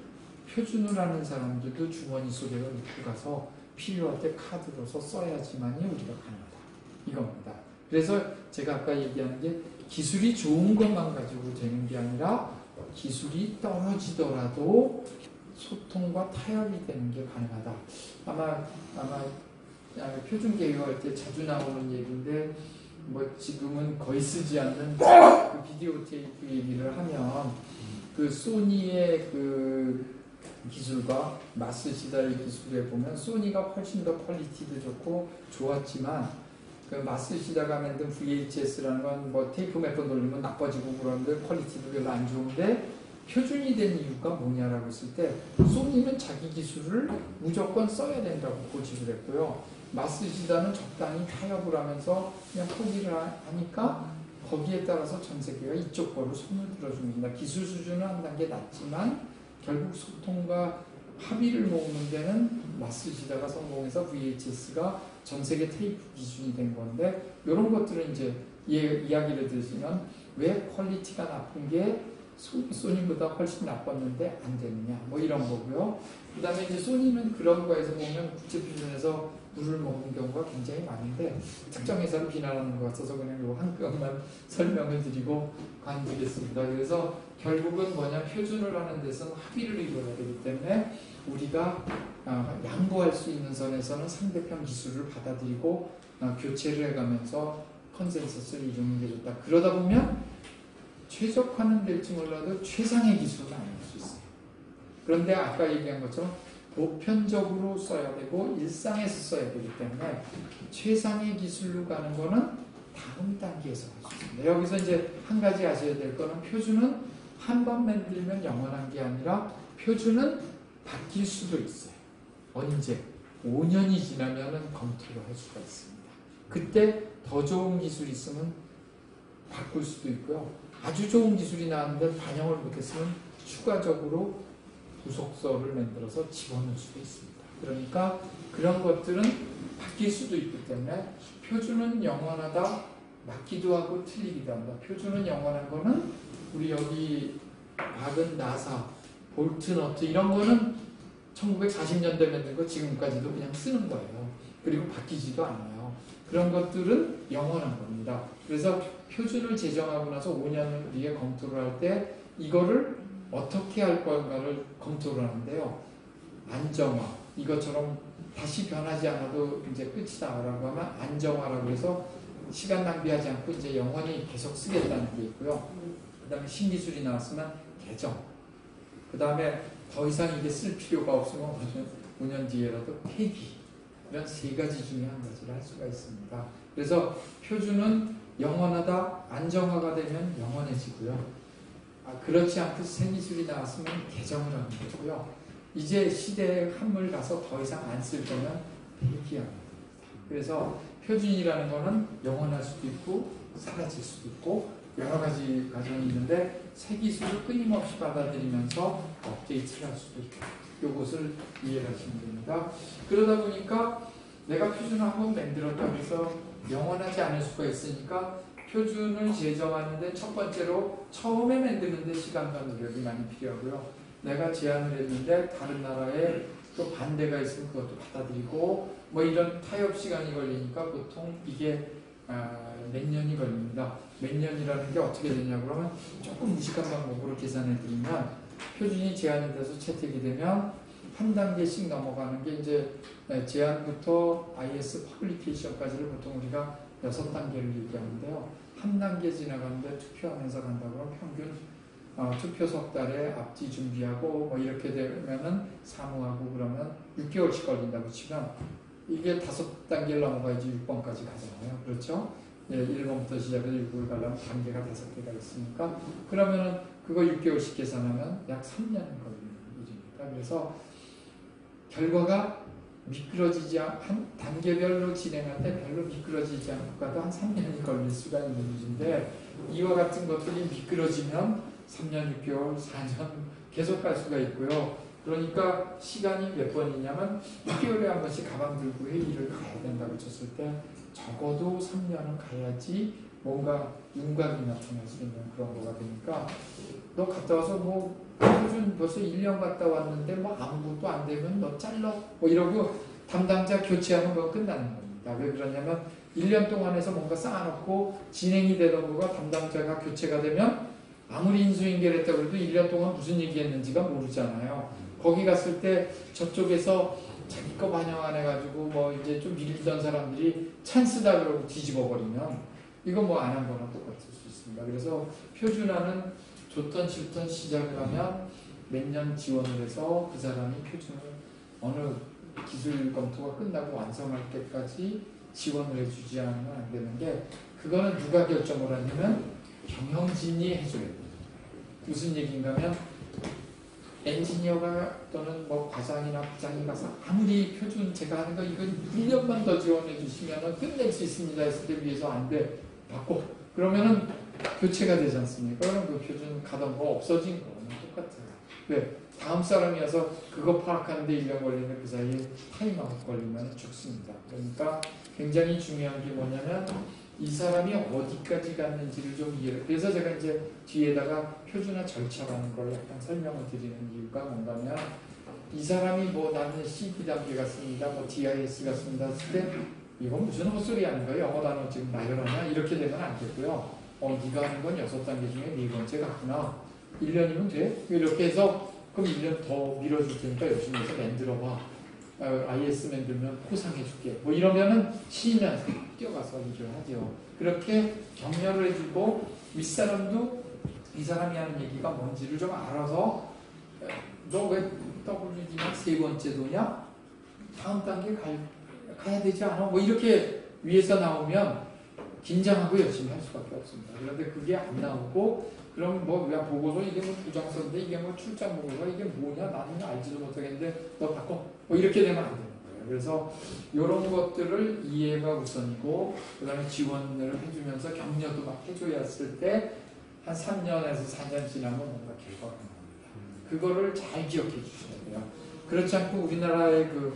표준을 하는 사람들도 주머니 속에 넣고 가서 필요할 때 카드로서 써야지만이 우리가 가능하다. 이겁니다. 그래서 제가 아까 얘기한 게 기술이 좋은 것만 가지고 되는 게 아니라 기술이 떨어지더라도 소통과 타협이 되는 게 가능하다. 아마 표준 개요할 때 자주 나오는 얘기인데 뭐 지금은 거의 쓰지 않는 그 비디오 테이프 얘기를 하면 그 소니의 그 기술과 마스시다의 기술에 보면 소니가 훨씬 더 퀄리티도 좋고 좋았지만 그 마스시다가 만든 VHS라는 건 뭐 테이프 몇 번 돌리면 나빠지고 그런데 퀄리티도 별로 안 좋은데 표준이 된 이유가 뭐냐라고 했을 때 소니는 자기 기술을 무조건 써야 된다고 고집을 했고요. 마스시다는 적당히 타협을 하면서 그냥 포기를 하니까 거기에 따라서 전 세계가 이쪽 거로 손을 들어줍니다. 기술 수준은 한 단계 낮지만 결국 소통과 합의를 모으는 데는 마스시다가 성공해서 VHS가 전 세계 테이프 기준이 된 건데 이런 것들은 이제 이야기를 들으시면 왜 퀄리티가 나쁜 게 소니보다 훨씬 나빴는데 안 되느냐 뭐 이런 거고요. 그 다음에 이제 소니는 그런 거에서 보면 국제표준에서 물을 먹는 경우가 굉장히 많은데 특정 회사를 비난하는 것 같아서 그냥 요 한 건만 설명을 드리고 관두겠습니다. 그래서 결국은 뭐냐 표준을 하는 데서는 합의를 이루어야 되기 때문에 우리가 양보할 수 있는 선에서는 상대편 기술을 받아들이고 교체를 해가면서 컨센서스를 이루는 게 좋다. 그러다 보면 최적화는 될지 몰라도 최상의 기술은 아닐 수 있어요. 그런데 아까 얘기한 것처럼 보편적으로 써야 되고 일상에서 써야 되기 때문에 최상의 기술로 가는 거는 다음 단계에서 할 수 있습니다. 여기서 이제 한 가지 아셔야 될 거는 표준은 한 번 만들면 영원한 게 아니라 표준은 바뀔 수도 있어요. 언제? 5년이 지나면 검토를 할 수가 있습니다. 그때 더 좋은 기술이 있으면 바꿀 수도 있고요. 아주 좋은 기술이 나왔는데 반영을 못했으면 추가적으로 부속서를 만들어서 집어넣을 수도 있습니다. 그러니까 그런 것들은 바뀔 수도 있기 때문에 표준은 영원하다 맞기도 하고 틀리기도 합니다. 표준은 영원한 거는 우리 여기 박은 나사, 볼트, 너트 이런 거는 1940년대 만든 거 지금까지도 그냥 쓰는 거예요. 그리고 바뀌지도 않아요. 그런 것들은 영원한 겁니다. 그래서 표준을 제정하고 나서 5년 뒤에 검토를 할 때 이거를 어떻게 할 건가를 검토를 하는데요. 안정화, 이것처럼 다시 변하지 않아도 이제 끝이다라고 하면 안정화라고 해서 시간 낭비하지 않고 이제 영원히 계속 쓰겠다는 게 있고요. 그 다음에 신기술이 나왔으면 개정. 그 다음에 더 이상 이게 쓸 필요가 없으면 5년 뒤에라도 폐기. 이런 세 가지 중에 한 가지를 할 수가 있습니다. 그래서 표준은 영원하다, 안정화가 되면 영원해지고요. 그렇지 않고 새 기술이 나왔으면 개정을 하는 거고요. 이제 시대에 한물 가서 더 이상 안 쓸 거면 폐기합니다. 그래서 표준이라는 거는 영원할 수도 있고 사라질 수도 있고 여러 가지 과정이 있는데 새 기술을 끊임없이 받아들이면서 업데이트를 할 수도 있고 이것을 이해하시면 됩니다. 그러다 보니까 내가 표준을 한번 만들었다고 해서 영원하지 않을 수가 있으니까 표준을 제정하는데 첫 번째로 처음에 만드는데 시간과 노력이 많이 필요하고요. 내가 제안을 했는데 다른 나라에 또 반대가 있으면 그것도 받아들이고 뭐 이런 타협 시간이 걸리니까 보통 이게 몇 년이 걸립니다. 몇 년이라는 게 어떻게 되냐 그러면 조금 무식한 방법으로 계산해 드리면 표준이 제안이 돼서 채택이 되면 한 단계씩 넘어가는 게 이제 제안부터 IS 퍼블리케이션까지를 보통 우리가 6단계를 얘기하는데요. 한 단계 지나가는데 투표하면서 간다고 하면 평균 투표 석 달에 앞뒤 준비하고 뭐 이렇게 되면은 사무하고 그러면 6개월씩 걸린다고 치면 이게 5단계를 넘어가야지 6번까지 가잖아요. 그렇죠? 예, 1번부터 시작해서 6을 가려면 단계가 5개가 있으니까 그러면은 그거 6개월씩 계산하면 약 3년이 걸리는 일입니다. 그래서 결과가 미끄러지지 한 단계별로 진행할 때 별로 미끄러지지 않고 가도 한 3년이 걸릴 수가 있는 일인데 이와 같은 것들이 미끄러지면 3년, 6개월, 4년 계속 갈 수가 있고요. 그러니까 시간이 몇 번이냐면 6개월에 한 번씩 가방 들고 회의를 가야 된다고 쳤을 때 적어도 3년은 가야지 뭔가 윤곽이 나타날 수 있는 그런 거가 되니까 너 갔다 와서 뭐 표준 벌써 1년 갔다 왔는데 뭐 아무것도 안 되면 너 잘라 뭐 이러고 담당자 교체하면 그거 끝나는 겁니다. 왜 그러냐면 1년 동안에서 뭔가 쌓아놓고 진행이 되던 거가 담당자가 교체가 되면 아무리 인수인계를 했다고 해도 1년 동안 무슨 얘기했는지가 모르잖아요. 거기 갔을 때 저쪽에서 자기 거 반영 안 해가지고 뭐 이제 좀 밀리던 사람들이 찬스다 그러고 뒤집어 버리면 이거 뭐 안 한 거랑 똑같을 수 있습니다. 그래서 표준화는 좋던 싫던 시작을 하면 몇 년 지원을 해서 그 사람이 표준을 어느 기술 검토가 끝나고 완성할 때까지 지원을 해주지 않으면 안 되는 게 그거는 누가 결정을 하냐면 경영진이 해줘야 돼요. 무슨 얘기인가 하면 엔지니어가 또는 뭐 과장이나 부장이 가서 아무리 표준 제가 하는 거 이건 1년만 더 지원해 주시면 끝낼 수 있습니다 했을 때 위해서 안 돼. 바꿔. 그러면은 교체가 되지 않습니까? 그럼 그 표준 가던 거 없어진 거는 똑같아요. 왜? 다음 사람이 와서 그거 파악하는데 1년 걸리는데 그 사이에 타임아웃 걸리면 죽습니다. 그러니까 굉장히 중요한 게 뭐냐면 이 사람이 어디까지 갔는지를 좀 이해를. 그래서 제가 이제 뒤에다가 표준화 절차라는 걸 약간 설명을 드리는 이유가 뭔가면 이 사람이 뭐 나는 CD 단계 갔습니다. 뭐 DIS 갔습니다. 했을 때 이건 무슨 헛소리 하는 거예요? 영어 단어 지금 나열하냐? 이렇게 되면 안 되고요. 네가 하는 건 6단계 중에 4번째 같구나. 1년이면 돼? 이렇게 해서 그럼 1년 더 밀어줄 테니까 열심히 해서 만들어봐. IS 만들면 포상해줄게. 뭐 이러면은 쉬면서 뛰어가서 일을 하죠. 그렇게 격려를 해주고 윗사람도 이 사람이 하는 얘기가 뭔지를 좀 알아서 너 왜 WD만 3번째 도냐? 다음 단계 가야 되지 않아? 뭐 이렇게 위에서 나오면 긴장하고 열심히 할 수밖에 없습니다. 그런데 그게 안 나오고 그럼 뭐 그냥 보고서 이게 뭐 부정서인데 이게 뭐 출장 보고서 이게 뭐냐 나는 알지도 못하겠는데 너 바꿔 뭐 이렇게 되면 안 되는 거예요. 그래서 이런 것들을 이해가 우선이고 그 다음에 지원을 해주면서 격려도 막 해줘야 했을 때 한 3년에서 4년 지나면 뭔가 결과가 나옵니다. 그거를 잘 기억해 주셔야 돼요. 그렇지 않고 우리나라의 그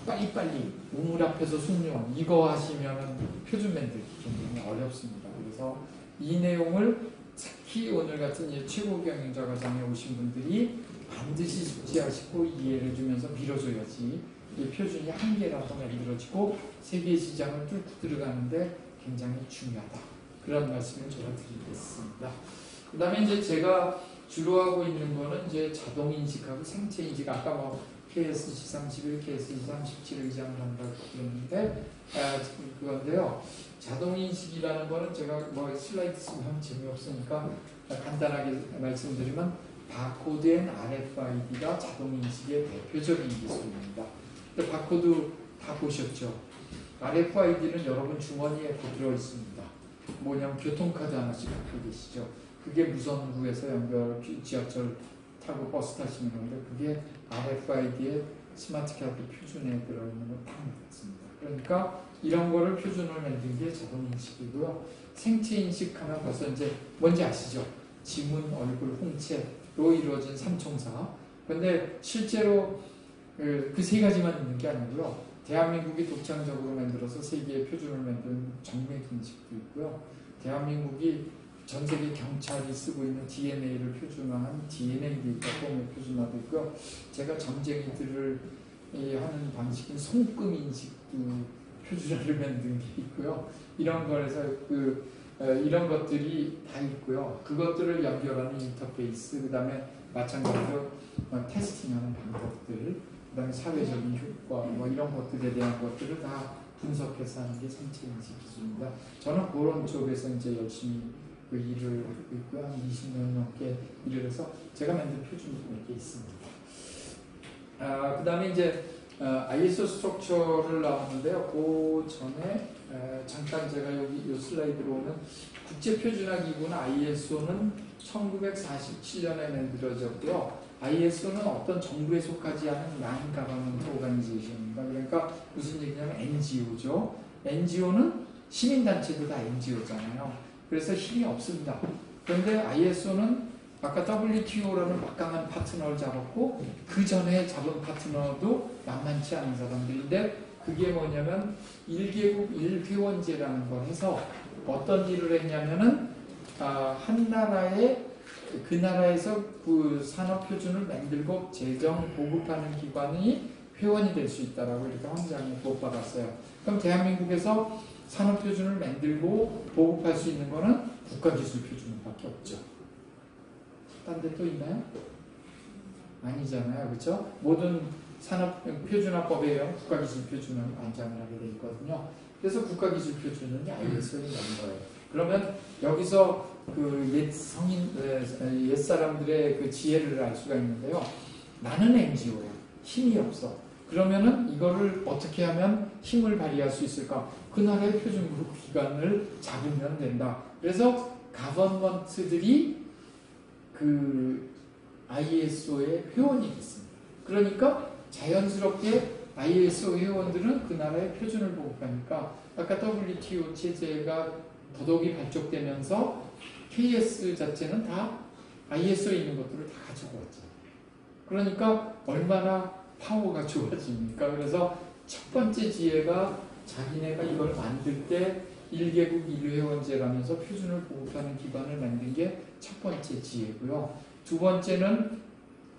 빨리빨리 우물 앞에서 순종 이거 하시면은 표준 만들기 굉장히 어렵습니다. 그래서 이 내용을 특히 오늘 같은 최고 경영자 과정에 오신 분들이 반드시 숙지하시고 이해를 주면서 밀어줘야지 이 표준이 한 개라도 만들어지고 세계 시장을 뚫고 들어가는데 굉장히 중요하다. 그런 말씀을 제가 드리겠습니다. 그 다음에 이제 제가 주로 하고 있는 거는 이제 자동인식하고 생체인식, 아까 뭐 KSC 31, KSC 37 의장을 한다고 그랬는데, 그건데요. 자동인식이라는 거는 제가 뭐 슬라이드 쓰면 재미없으니까 간단하게 말씀드리면 바코드 앤 RFID가 자동인식의 대표적인 기술입니다. 근데 바코드 다 보셨죠? RFID는 여러분 주머니에 들어 있습니다. 뭐냐면 교통카드 하나씩 갖고 계시죠? 그게 무선구에서 연결, 지하철 타고 버스 타시는 건데 그게 RFID의 스마트카드 표준에 들어있는 건 다 같습니다. 그러니까 이런 거를 표준을 만든 게 자동인식이고요. 생체인식하면 벌써 이제 뭔지 아시죠? 지문, 얼굴, 홍채로 이루어진 삼총사. 근데 실제로 그 세 가지만 있는 게 아니고요. 대한민국이 독창적으로 만들어서 세계의 표준을 만든 정맥인식도 있고요. 대한민국이 전 세계 경찰이 쓰고 있는 DNA를 표준화한 DNA 데이터 폼의 표준화도 있고요. 제가 점쟁이들을 하는 방식인 손금인식도 표준화를 만든 게 있고요. 이런 거에서 이런 것들이 다 있고요. 그것들을 연결하는 인터페이스, 그 다음에 마찬가지로 테스팅하는 방법들, 그 다음에 사회적인 효과, 뭐 이런 것들에 대한 것들을 다 분석해서 하는 게 생체인식 기술입니다. 저는 그런 쪽에서 이제 열심히 그 일을 하고 있고요. 한 20년 넘게 일을 해서 제가 만든 표준이 몇 개 있습니다. 그 다음에 이제 ISO 스트럭처를 나왔는데요. 그 전에 잠깐 제가 여기 이 슬라이드로 오면 국제표준화기구는 ISO는 1947년에 만들어졌고요. ISO는 어떤 정부에 속하지 않은 Non-Government Organization입니다. 그러니까 무슨 얘기냐면 NGO죠. NGO는 시민단체도 다 NGO잖아요. 그래서 힘이 없습니다. 그런데 ISO는 아까 WTO라는 막강한 파트너를 잡았고 그 전에 잡은 파트너도 만만치 않은 사람들인데 그게 뭐냐면 1개국 1회원제라는 걸 해서 어떤 일을 했냐면은 한 나라의 그 나라에서 그 산업 표준을 만들고 제정 보급하는 기관이 회원이 될 수 있다라고 이렇게 헌장에 보고받았어요. 그럼 대한민국에서 산업 표준을 만들고 보급할 수 있는 거는 국가기술 표준밖에 없죠. 딴 데 또 있나요? 아니잖아요. 그렇죠? 모든 산업 표준화법에 의한 국가기술 표준을 반장을 하게 돼 있거든요. 그래서 국가기술 표준은 ISO에 있는 거예요. 그러면 여기서 그 옛 사람들의 그 지혜를 알 수가 있는데요. 나는 NGO야. 힘이 없어. 그러면은 이거를 어떻게 하면 힘을 발휘할 수 있을까? 그 나라의 표준그룹 기관을 잡으면 된다. 그래서 가버먼트들이 그 ISO의 회원이 됐습니다. 그러니까 자연스럽게 ISO 회원들은 그 나라의 표준을 보급하니까 아까 WTO 체제가 부독이 발족되면서 KS 자체는 다 ISO에 있는 것들을 다 가지고 왔죠. 그러니까 얼마나 파워가 좋아집니까? 그래서 첫 번째 지혜가 자기네가 이걸 만들 때 1개국 1회원제라면서 표준을 보급하는 기관을 만든 게 첫 번째 지혜고요. 두 번째는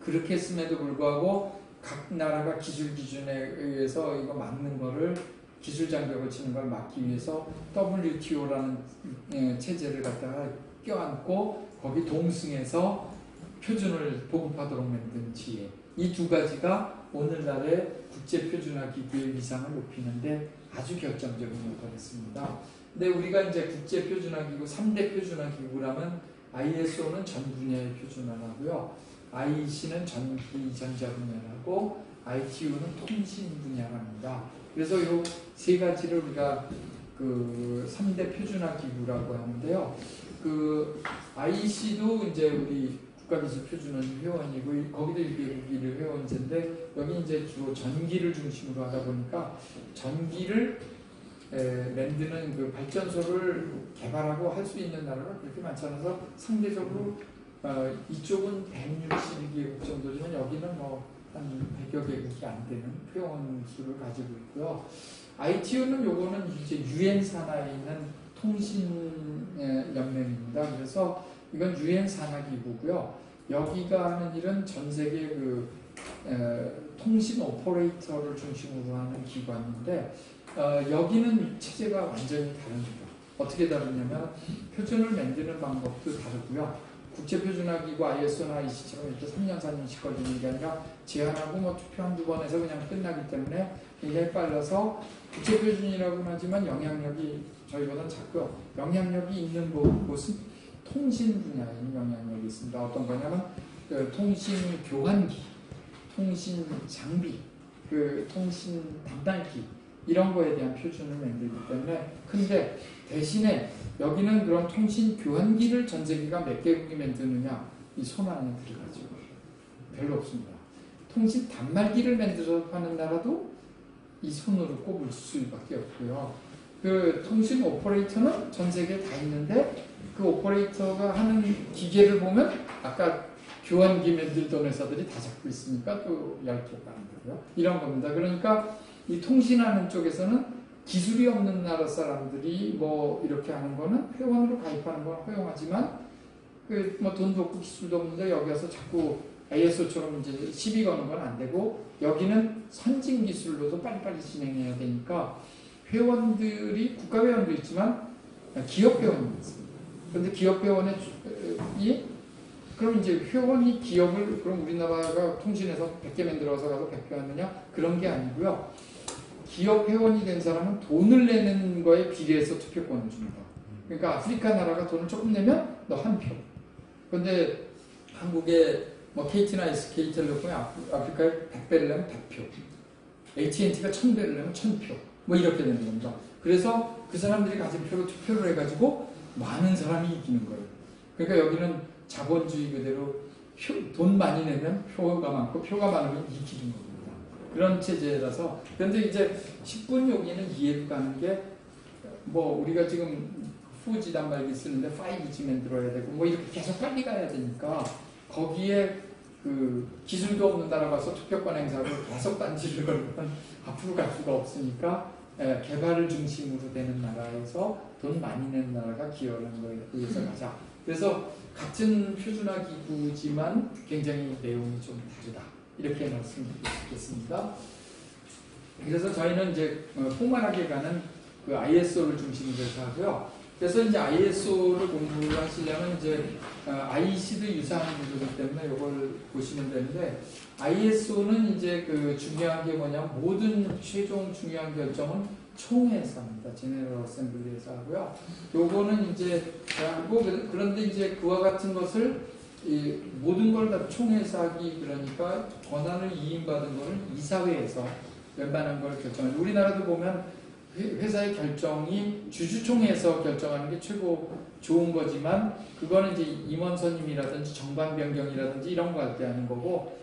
그렇게 했음에도 불구하고 각 나라가 기술 기준에 의해서 이거 막는 거를 기술 장벽을 치는 걸 막기 위해서 WTO라는 체제를 갖다가 껴안고 거기 동승해서 표준을 보급하도록 만든 지혜. 이 두 가지가 오늘날의 국제표준화기구의 위상을 높이는데 아주 결정적인 역할을 했습니다. 근데 우리가 이제 국제표준화기구 3대 표준화기구라면 ISO는 전 분야의 표준화를 하고요. IEC는 전기 전자 분야를 하고 ITU는 통신 분야를 합니다. 그래서 이 세 가지를 우리가 그 3대 표준화기구라고 하는데요. 그 IEC도 이제 우리 국가기술 표준화 회원이고 거기도 1개국 회원제인데 여기 이제 주로 전기를 중심으로 하다 보니까 전기를 만드는 그 발전소를 개발하고 할 수 있는 나라가 그렇게 많지 않아서 상대적으로 이쪽은 162개국 정도지만 여기는 뭐 한 100여 개국이 안 되는 회원 수를 가지고 있고요. ITU는 요거는 이제 유엔 산하에 있는 통신 연맹입니다. 그래서 이건 유엔 산하 기구고요. 여기가 하는 일은 전 세계 그 통신 오퍼레이터를 중심으로 하는 기관인데 여기는 체제가 완전히 다릅니다. 어떻게 다르냐면 표준을 만드는 방법도 다르고요. 국제표준화기구 ISO나 IC처럼 이렇게 3년, 4년씩 걸리는 게 아니라 제안하고 뭐 투표 한두 번 해서 그냥 끝나기 때문에 굉장히 빨라서 국제표준이라고는 하지만 영향력이 저희보다는 작고요. 영향력이 있는 곳은 통신 분야에 영향력이 있습니다. 어떤 거냐면 그 통신 교환기, 통신 장비, 그 통신 담당기 이런 거에 대한 표준을 만들기 때문에 근데 대신에 여기는 그런 통신 교환기를 전 세계가 몇 개국이 만드느냐 이 손 안에 들어가죠. 별로 없습니다. 통신 단말기를 만들어서 파는 나라도 이 손으로 꼽을 수밖에 없고요. 그 통신 오퍼레이터는 전 세계에 다 있는데 그 오퍼레이터가 하는 기계를 보면 아까 교환기 만들던 회사들이 다 잡고 있으니까 또 얇게가 안 되고요. 이런 겁니다. 그러니까 이 통신하는 쪽에서는 기술이 없는 나라 사람들이 뭐 이렇게 하는 거는 회원으로 가입하는 건 허용하지만 그 뭐 돈도 없고 기술도 없는데 여기 와서 자꾸 ISO처럼 이제 시비 거는 건 안 되고 여기는 선진 기술로도 빨리빨리 진행해야 되니까 회원들이 국가 회원도 있지만 기업 회원이 있습니다. 그런데 기업 회원이 그럼 이제 회원이 기업을 그럼 우리나라가 통신해서 100개 만들어서 가서 100개 하느냐 그런 게 아니고요. 기업 회원이 된 사람은 돈을 내는 거에 비례해서 투표권을 줍니다. 그러니까 아프리카 나라가 돈을 조금 내면 너 한 표. 그런데 한국의 뭐 KT나 SK텔레콤이 아프리카에 100배를 내면 100표. AT&T가 1000배를 내면 1000표. 뭐 이렇게 되는 겁니다. 그래서 그 사람들이 가진 표로 투표를 해가지고 많은 사람이 이기는 거예요. 그러니까 여기는 자본주의 그대로 돈 많이 내면 표가 많고 표가 많으면 이기는 겁니다. 그런 체제라서 그런데 이제 10분 여기는 이해가 가는 게 뭐 우리가 지금 4G 단말기 쓰는데 5G 만들어야 되고 뭐 이렇게 계속 빨리 가야 되니까 거기에 그 기술도 없는 나라 가서 투표권 행사를 계속 단지를 걸면 앞으로 갈 수가 없으니까 개발을 중심으로 되는 나라에서 돈 많이 내는 나라가 기여하는 거에 의해서 가자. 그래서 같은 표준화 기구지만 굉장히 내용이 좀 다르다. 이렇게 말씀드리겠습니다. 그래서 저희는 이제 포괄하게 가는 그 ISO를 중심으로 해서 하고요. 그래서 이제 ISO를 공부를 하시려면 이제 IC도 유사한 구조이기 때문에 이걸 보시면 되는데 ISO는 이제 그 중요한 게 뭐냐 모든 최종 중요한 결정은 총회에서 합니다. 제네럴 어셈블리에서 하고요. 요거는 이제 그런데 이제 그와 같은 것을 모든 걸 다 총회에서 하기 그러니까 권한을 이임받은 거를 이사회에서 웬만한 걸 결정하는 우리나라도 보면 회사의 결정이 주주총회에서 결정하는 게 최고 좋은 거지만 그거는 이제 임원선임이라든지 정반 변경이라든지 이런 거 할 때 하는 거고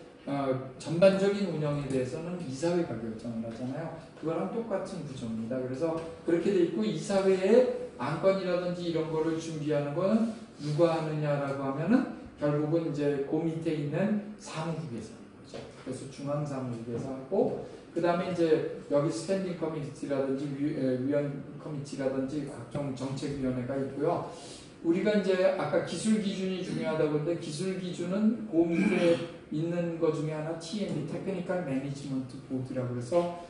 전반적인 운영에 대해서는 이사회가 결정을 하잖아요. 그거랑 똑같은 구조입니다. 그래서 그렇게 돼 있고 이사회에 안건이라든지 이런 거를 준비하는 거는 누가 하느냐라고 하면은 결국은 이제 그 밑에 있는 사무국에서 하는 거죠. 그래서 중앙사무국에서 하고 그 다음에 이제 여기 스탠딩 커미티라든지 위원 커미티라든지 각종 정책위원회가 있고요. 우리가 이제 아까 기술 기준이 중요하다고 했는데 기술 기준은 그 밑에 있는 것 중에 하나 TMB, 테크니컬 매니지먼트 보드라고 해서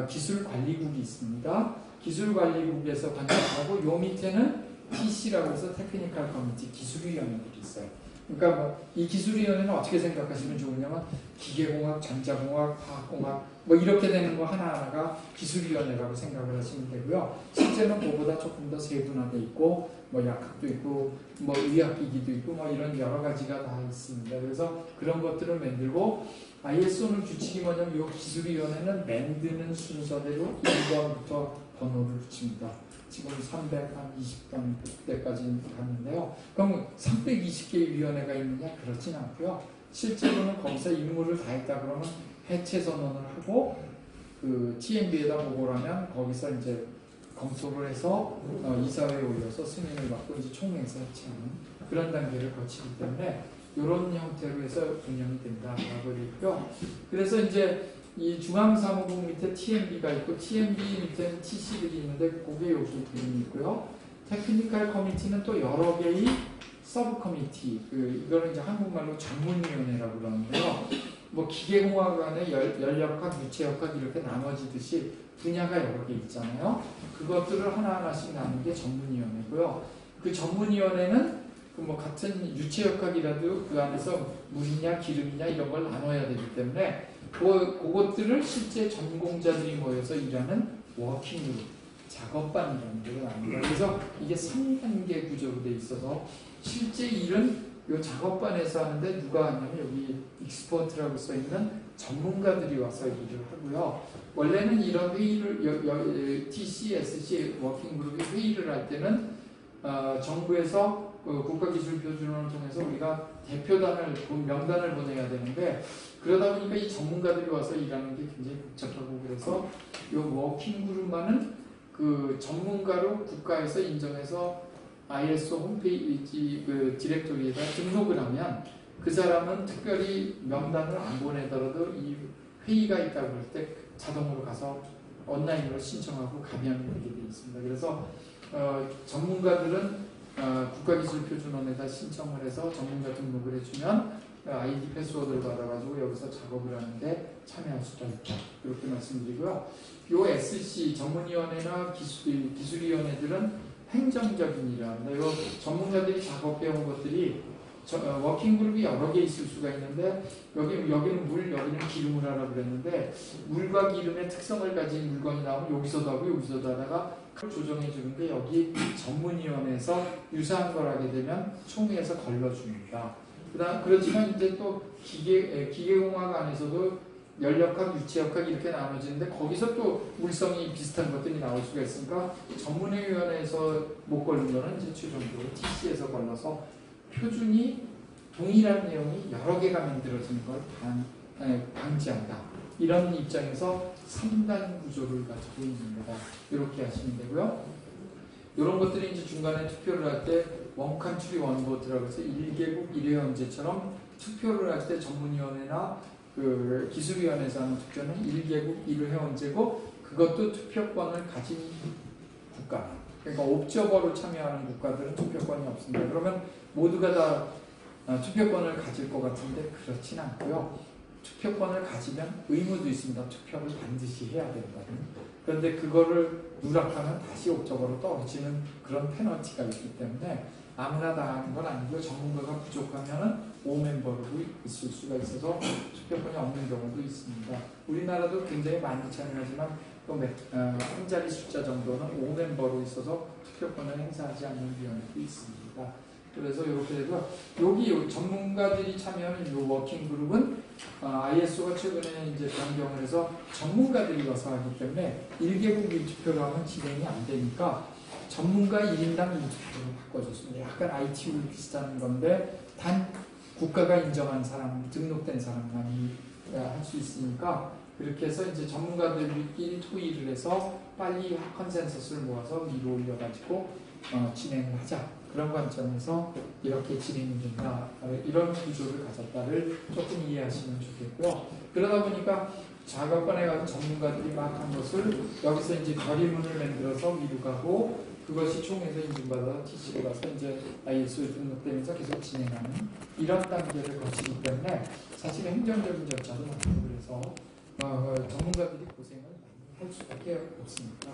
기술 관리국이 있습니다. 기술 관리국에서 관장하고 요 밑에는 TC라고 해서 테크니컬 커미티 기술위원회들이 있어요. 그러니까 뭐 이 기술위원회는 어떻게 생각하시면 좋으냐면 기계공학, 전자공학, 화학공학 뭐 이렇게 되는 거 하나하나가 기술위원회라고 생각을 하시면 되고요. 실제는 그보다 조금 더 세분화돼 있고 뭐 약학도 있고 뭐 의학기기도 있고 뭐 이런 여러 가지가 다 있습니다. 그래서 그런 것들을 만들고 ISO는 규칙이 뭐냐면 이 기술위원회는 만드는 순서대로 1번부터 번호를 붙입니다. 지금 320번대까지 갔는데요. 그럼 320개의 위원회가 있느냐? 그렇진 않고요. 실제로는 거기서 임무를 다 했다 그러면 해체 선언을 하고 그 TMB에다 보고를 하면 거기서 이제 검토를 해서 이사회에 올려서 승인을 받고 이제 총회에서 해체하는 그런 단계를 거치기 때문에 이런 형태로 해서 운영이 된다라고 되어 있고요. 그래서 이제 이 중앙사무국 밑에 TMB가 있고 TMB 밑에는 TC들이 있는데 그게 여기 있고요. 테크니컬 커미티는 또 여러 개의 서브 커미티, 이거는 이제 한국말로 전문위원회라고 그러는데요. 뭐 기계공학 안에 연력학, 유체역학 이렇게 나눠지듯이 분야가 여러 개 있잖아요. 그것들을 하나하나씩 나누는 게 전문위원회고요. 그 전문위원회는 뭐 같은 유체역학이라도 그 안에서 물이냐 기름이냐 이런 걸 나눠야 되기 때문에 그것들을 실제 전공자들이 모여서 일하는 워킹그룹, 작업반이라는 데가 나옵니다. 그래서 이게 3단계 구조로 돼 있어서 실제 일은 이 작업반에서 하는데 누가 하냐면 여기 익스퍼트라고 써있는 전문가들이 와서 일을 하고요. 원래는 이런 회의를 TC, SC 워킹그룹이 회의를 할 때는 정부에서 국가기술표준원을 통해서 우리가 대표단을 명단을 보내야 되는데 그러다 보니까 이 전문가들이 와서 일하는 게 굉장히 복잡하고 그래서 이 워킹그룹만은 그 전문가로 국가에서 인정해서 ISO 홈페이지 그 디렉토리에다 등록을 하면 그 사람은 특별히 명단을 안 보내더라도 이 회의가 있다고 할 때 자동으로 가서 온라인으로 신청하고 가명이 되게 되어 있습니다. 그래서 전문가들은 국가기술표준원에다 신청을 해서 전문가 등록을 해주면 아이디 패스워드를 받아가지고 여기서 작업을 하는데 참여할 수가 있다. 이렇게 말씀드리고요. 요 SC 전문위원회나 기술위원회들은 행정적인 일을 합니다. 요 전문가들이 작업해온 것들이 워킹그룹이 여러 개 있을 수가 있는데 여기는 물, 여기는 기름을 하라고 그랬는데 물과 기름의 특성을 가진 물건이 나오면 여기서도 하고 여기서도 하다가 조정해 주는데 여기 전문위원회에서 유사한 걸 하게 되면 총회에서 걸러줍니다. 그렇지만 이제 또 기계공학 안에서도 연력학, 유체역학 이렇게 나눠지는데 거기서 또 물성이 비슷한 것들이 나올 수가 있으니까 전문위원회에서 못 걸린 거는 이제 최종적으로 TC에서 걸러서 표준이 동일한 내용이 여러 개가 만들어지는 걸 방지한다. 이런 입장에서 3단 구조를 가지고 있습니다. 이렇게 하시면 되고요. 이런 것들이 이제 중간에 투표를 할 때 원칸트리 원보트라고 해서 1개국 1회원제처럼 투표를 할 때 전문위원회나 그 기술위원회에서 하는 투표는 1개국 1회원제고 그것도 투표권을 가진 국가. 그러니까 옵저버로 참여하는 국가들은 투표권이 없습니다. 그러면 모두가 다 투표권을 가질 것 같은데 그렇진 않고요. 투표권을 가지면 의무도 있습니다. 투표를 반드시 해야 된다는. 그런데 그거를 누락하면 다시 옵저버로 떨어지는 그런 페널티가 있기 때문에 아무나 다 하는 건 아니고요. 전문가가 부족하면 5멤버로 있을 수가 있어서 투표권이 없는 경우도 있습니다. 우리나라도 굉장히 많이 참여하지만 한 자리 숫자 정도는 5멤버로 있어서 투표권을 행사하지 않는 위원회도 있습니다. 그래서 이렇게 되고 여기 전문가들이 참여하는 이 워킹 그룹은 ISO가 최근에 이제 변경을 해서 전문가들이 와서 하기 때문에 1개국 1투표로 하면 진행이 안 되니까 전문가 1인당 1투표로 바꿔줬습니다. 약간 ITU 비슷한 건데 단 국가가 인정한 사람, 등록된 사람만이 할 수 있으니까 그렇게 해서 이제 전문가들끼리 토의를 해서 빨리 컨센서스를 모아서 위로 올려가지고 진행을 하자. 그런 관점에서 이렇게 진행이 된다. 이런 구조를 가졌다를 조금 이해하시면 좋겠고요. 그러다 보니까 작업반에 가서 전문가들이 막 한 것을 여기서 이제 결의문을 만들어서 위로 가고 그것이 총회에서 인증받아서 TC로 가서 이제 ISO에 등록되면서 계속 진행하는 이런 단계를 거치기 때문에 사실 행정적인 절차도 많고 그래서 전문가들이 고생을 할 수밖에 없습니다.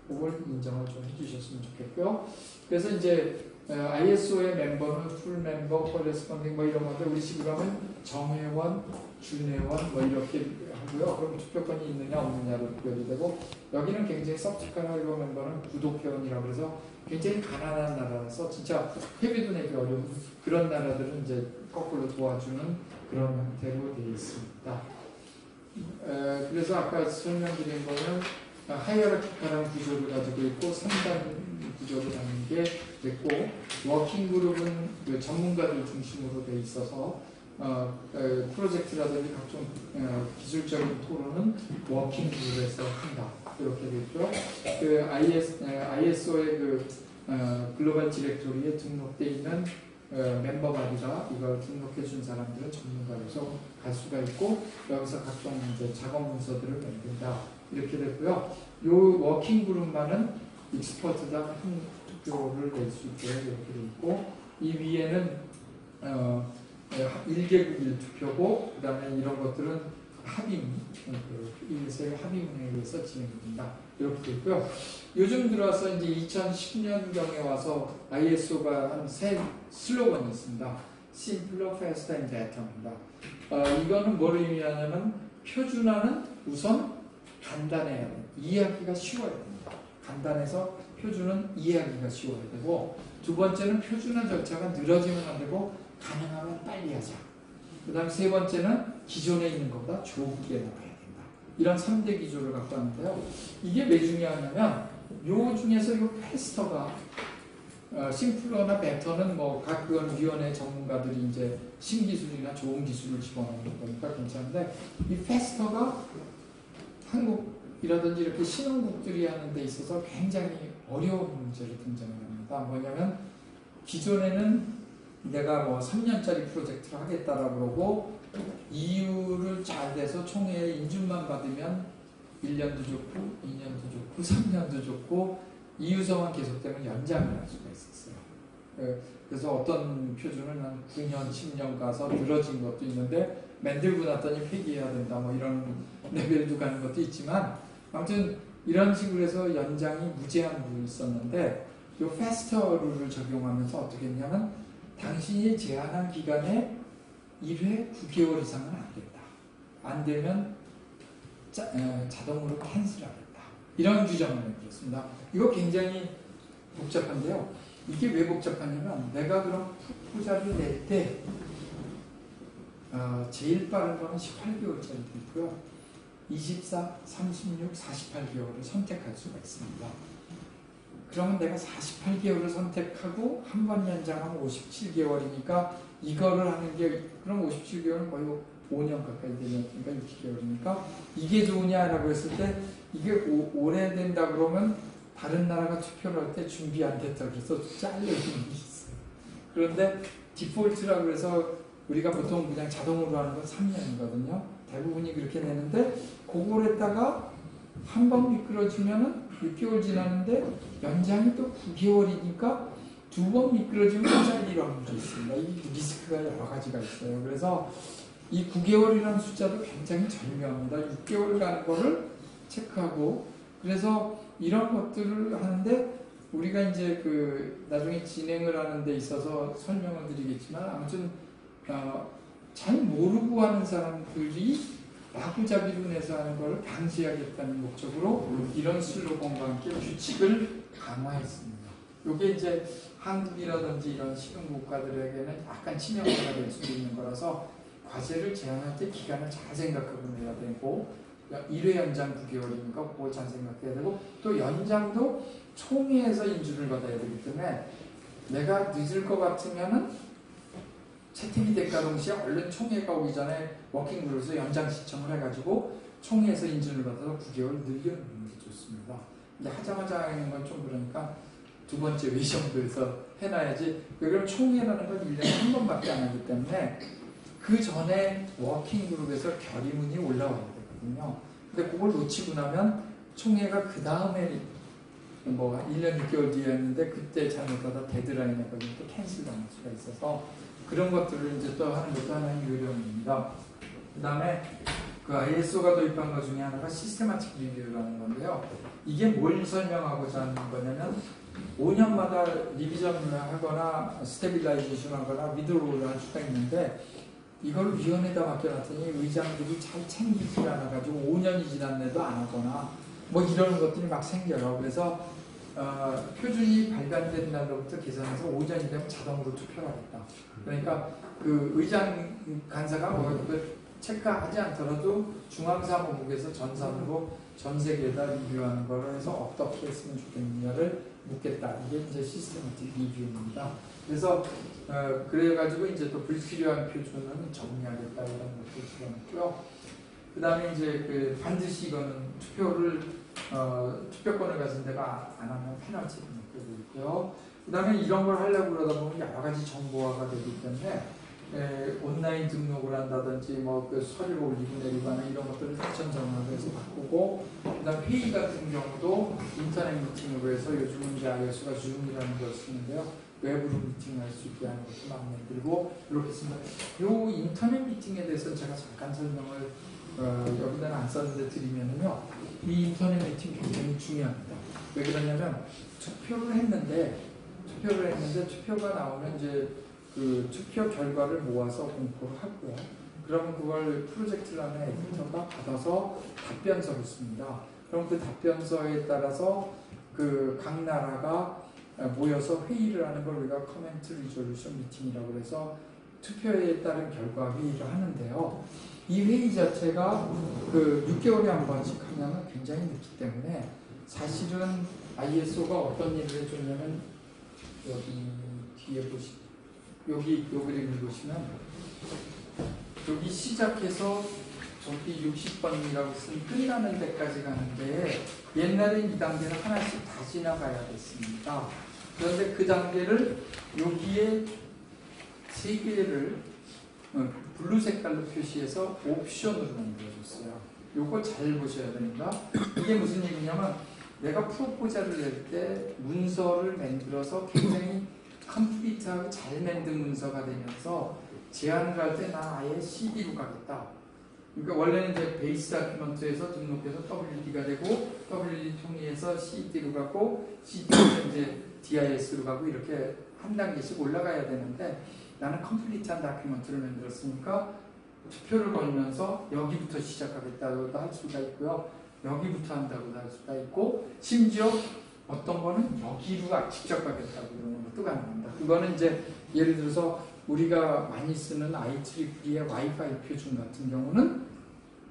그걸 인정을 좀 해주셨으면 좋겠고요. 그래서 이제 ISO의 멤버는 풀 멤버, 코레스폰딩 뭐 이런 건데 우리 식으로 하면 정회원, 준회원 뭐 이렇게 하고요. 그럼 투표권이 있느냐 없느냐로 투표도 되고 여기는 굉장히 섭직한 일부 멤버는 구독회원이라고 해서 굉장히 가난한 나라라서 진짜 회비도 내기 어려운 그런 나라들은 이제 거꾸로 도와주는 그런 형태로 되어 있습니다. 그래서 아까 설명드린 거는 하이어라키컬한 구조를 가지고 있고 3단 구조로 가는 게 됐고 워킹 그룹은 그 전문가들 중심으로 돼 있어서 프로젝트라든지 각종 기술적인 토론은 워킹 그룹에서 한다. 이렇게 되고요. 그 ISO의 그 글로벌 디렉토리에 등록되어 있는 멤버 바디가 이걸 등록해 준 사람들은 전문가로서 갈 수가 있고 여기서 각종 이제 작업 문서들을 만든다. 이렇게 됐고요. 이 워킹 그룹만은 익스퍼트당 한 투표를 낼 수 있게 이렇게 돼 있고 이 위에는 1개국 1투표고 그 다음에 이런 것들은 합의문, 이세의 합의문에 의해서 진행됩니다. 이렇게 돼 있고요. 요즘 들어서 이제 2010년경에 와서 ISO가 한 새 슬로건이 있습니다. Simpler, Faster and Better입니다. 이거는 뭘 의미하냐면 표준화는 우선 간단해야 돼요. 이해하기가 쉬워야 됩니다. 간단해서 표준은 이해하기가 쉬워야 되고 두 번째는 표준화 절차가 늘어지면 안 되고 가능하면 빨리 하자. 그 다음 세 번째는 기존에 있는 것보다 좋게 나가야 된다. 이런 3대 기조를 갖고 왔는데요. 이게 왜 중요하냐면 요 중에서 요 페스터가 심플러나 베터는 뭐 각 그건 위원회 전문가들이 이제 신기술이나 좋은 기술을 집어넣는 거니까 괜찮은데 이 페스터가 한국이라든지 이렇게 신흥국들이 하는 데 있어서 굉장히 어려운 문제로 등장을 합니다. 뭐냐면 기존에는 내가 뭐 3년짜리 프로젝트를 하겠다라고 그러고 이유를 잘 돼서 총회에 인준만 받으면 1년도 좋고 2년도 좋고 3년도 좋고 이유서만 계속되면 연장을 할 수가 있었어요. 그래서 어떤 표준은 한 9년, 10년 가서 늘어진 것도 있는데 만들고 났더니 폐기해야 된다 뭐 이런 레벨도 가는 것도 있지만 아무튼 이런 식으로 해서 연장이 무제한으로 있었는데 이 패스터 룰을 적용하면서 어떻게 했냐면 당신이 제한한 기간에 1회 9개월 이상은 안 된다. 안 되면 자동으로 캔슬하겠다. 이런 규정을 내렸습니다. 이거 굉장히 복잡한데요. 이게 왜 복잡하냐면 내가 그럼 후자를 낼 때 제일 빠른 거는 18개월짜리 있고요. 24, 36, 48개월을 선택할 수가 있습니다. 그러면 내가 48개월을 선택하고 한 번 연장하면 57개월이니까 이거를 하는 게 그럼 57개월은 거의 5년 가까이 되니까 60개월이니까 이게 좋으냐라고 했을 때 이게 오래된다 그러면 다른 나라가 투표를 할 때 준비 안 됐다 그래서 잘려있는 게 있어요. 그런데 디폴트라고 해서 우리가 보통 그냥 자동으로 하는 건 3년이거든요. 대부분이 그렇게 내는데 그걸 했다가 한 번 미끄러지면은 6개월 지났는데 연장이 또 9개월이니까 두 번 미끄러지면 잘리라는 게 있습니다. 이 리스크가 여러 가지가 있어요. 그래서 이 9개월이라는 숫자도 굉장히 절묘합니다. 6개월 가는 거를 체크하고 그래서 이런 것들을 하는데 우리가 이제 그 나중에 진행을 하는 데 있어서 설명을 드리겠지만 아무튼 잘 모르고 하는 사람들이 마구잡이로 내서 하는 것을 방지하겠다는 목적으로 이런 슬로건과 함께 규칙을 강화했습니다. 이게 이제 한국이라든지 이런 신흥 국가들에게는 약간 치명타가 될 수 있는 거라서 과제를 제안할 때 기간을 잘 생각하고 내야 되고 1회 연장 9개월이니까 그거 잘 생각해야 되고 또 연장도 총회에서 인준을 받아야 되기 때문에 내가 늦을 것 같으면은 채팅이 될까 동시에 얼른 총회가 오기 전에 워킹그룹에서 연장 신청을 해가지고 총회에서 인준을 받아서 9개월 늘려놓는 게 좋습니다. 근데 하자마자 하는 건 좀 그러니까 두 번째 회의 정도에서 해놔야지. 그럼 총회라는 건 1년에 한 번밖에 안 하기 때문에 그 전에 워킹그룹에서 결의문이 올라와야 되거든요. 근데 그걸 놓치고 나면 총회가 그 다음에 뭐 1년 6개월 뒤에 했는데 그때 잘못하다 데드라인에 걸리면 또 캔슬 당할 수가 있어서 그런 것들을 이제 또 하는 것도 하나의 요령입니다. 그 다음에 그 ISO가 도입한 것 중에 하나가 시스테마틱 리뷰라는 건데요. 이게 뭘 설명하고자 하는 거냐면 5년마다 리비전을 하거나 스테빌라이제이션 하거나 위드로우를 할 수가 있는데 이걸 위원회에다 맡겨놨더니 의장들이 잘 챙기지 않아가지고 5년이 지났는데도 안 하거나 뭐 이런 것들이 막 생겨요. 그래서 표준이 발간된 날로부터 계산해서 5년이 되면 자동으로 투표를 하겠다. 그러니까 그 의장 간사가 체크하지 않더라도 중앙사무국에서 전산으로 전 세계에다 리뷰하는 거를 해서 어떻게 했으면 좋겠느냐를 묻겠다. 이게 이제 시스테마틱 리뷰입니다. 그래서 그래가지고 이제 또 불필요한 표준은 정리하겠다 이런 것도 집어넣고요. 그 다음에 이제 그 반드시 이거는 투표권을 가진 데가 안 하면 페널티 되고 있고요. 그 다음에 이런 걸 하려고 그러다 보면 여러 가지 정보화가 되기 때문에 온라인 등록을 한다든지 뭐 그 서류를 올리고 내리고 하는 이런 것들을 사천정화로 해서 바꾸고, 그다음 회의 같은 경우도 인터넷 미팅으로 해서 요즘은 이제 iOS가 줌이라는 걸 쓰는데요. 외부로 미팅할 수 있게 하는 것도 막 만들고 이렇게 씁니다. 요 인터넷 미팅에 대해서 제가 잠깐 설명을 여기다는 안 썼는데 드리면은요, 이 인터넷 미팅 굉장히 중요합니다. 왜 그러냐면 투표를 했는데 투표가 나오면 이제 그 투표 결과를 모아서 공포를 하고요. 그러면 그걸 프로젝트라는 에디터가 받아서 답변서를 씁니다. 그럼 그 답변서에 따라서 그 각 나라가 모여서 회의를 하는 걸 우리가 커멘트 리졸루션 미팅이라고 해서 투표에 따른 결과 회의를 하는데요. 이 회의 자체가 그 6개월에 한 번씩 하면 굉장히 늦기 때문에 사실은 ISO가 어떤 일을 해줬냐면 여기 뒤에 여기 그림을 보시면 여기 시작해서 저기 60번이라고 쓴 끝나는 데까지 가는데 옛날엔 이 단계를 하나씩 다 지나가야 됐습니다. 그런데 그 단계를 여기에 3개를 블루 색깔로 표시해서 옵션으로 만들어줬어요. 요거 잘 보셔야 됩니다. 이게 무슨 얘기냐면 내가 프로포자를 낼 때 문서를 만들어서 굉장히 컴플리트하고 잘 만든 문서가 되면서 제안을 할 때 나 아예 CD로 가겠다. 그러니까 원래는 이제 베이스 다큐먼트에서 등록해서 WD가 되고 WD 통일해서 CD로 가고 CD에서 이제 DIS로 가고 이렇게 한 단계씩 올라가야 되는데 나는 컴플리트한 다큐먼트를 만들었으니까 투표를 걸면서 여기부터 시작하겠다고도 할 수가 있고요. 여기부터 한다고도 할 수가 있고 심지어 어떤 거는 여기로 직접 가겠다고 이러는 것도 가능합니다. 그거는 이제 예를 들어서 우리가 많이 쓰는 IEEE의 와이파이 표준 같은 경우는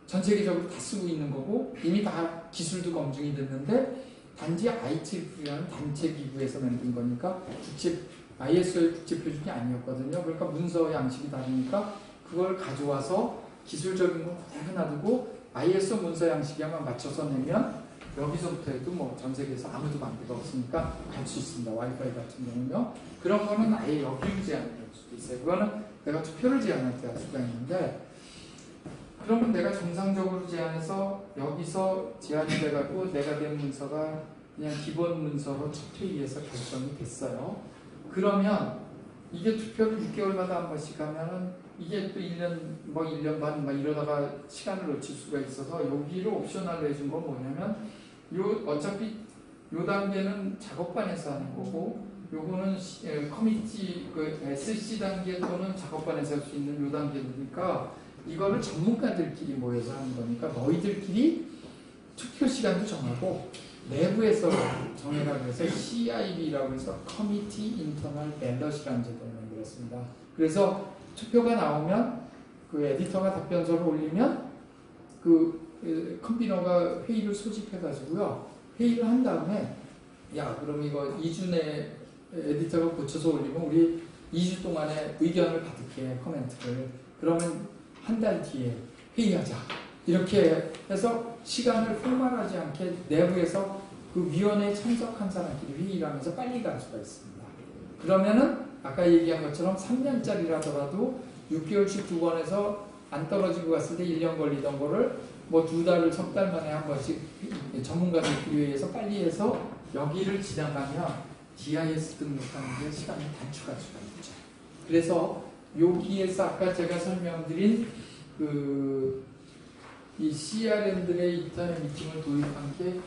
전 세계적으로 다 쓰고 있는 거고 이미 다 기술도 검증이 됐는데 단지 IEEE라는 단체 기구에서 만든 거니까 ISO의 국제 표준이 아니었거든요. 그러니까 문서 양식이 다르니까 그걸 가져와서 기술적인 건 그대로 놔두고 ISO 문서 양식에만 맞춰서 내면 여기서부터 해도 뭐 전 세계에서 아무도 관계가 없으니까 갈 수 있습니다. 와이파이 같은 경우는요. 그런 거는 아예 여기로 제한을 할 수도 있어요. 그거는 내가 투표를 제한할 때 할 수가 있는데 그러면 내가 정상적으로 제한해서 여기서 제한이 돼가지고 내가 낸 문서가 그냥 기본 문서로 첫 회의에서 결정이 됐어요. 그러면 이게 투표를 6개월마다 한 번씩 하면은 이게 또 1년 반 이러다가 시간을 놓칠 수가 있어서 여기를 옵셔널로 해준 건 뭐냐면 어차피 요 단계는 작업반에서 하는 거고 요거는 커미티 SC 단계 또는 작업반에서 할 수 있는 요 단계니까 이거를 전문가들끼리 모여서 하는 거니까 너희들끼리 투표 시간도 정하고 내부에서 정해라고 해서 CIB라고 해서 커미티 인터널 밸럿이라는 제도를 만들었습니다. 그래서 투표가 나오면 그 에디터가 답변서를 올리면 그 컨비너가 회의를 소집해가지고요. 회의를 한 다음에 야 그럼 이거 2주 내에 에디터가 고쳐서 올리면 우리 2주 동안에 의견을 받을게 커멘트를. 그러면 한 달 뒤에 회의하자. 이렇게 해서 시간을 포괄하지 않게 내부에서 그 위원회에 참석한 사람끼리 회의를 하면서 빨리 갈 수가 있습니다. 그러면은 아까 얘기한 것처럼 3년짜리라더라도 6개월씩 2번에서 안 떨어지고 갔을 때 1년 걸리던 거를 뭐 2달을 석 달 만에 한 번씩 전문가들끼리 회의해서 빨리 해서 여기를 지나가면 DIS 등록하는 게 시간이 단축할 수가 있죠. 그래서 여기에서 아까 제가 설명드린 이 CRM들의 인터넷 미팅을 도입한 게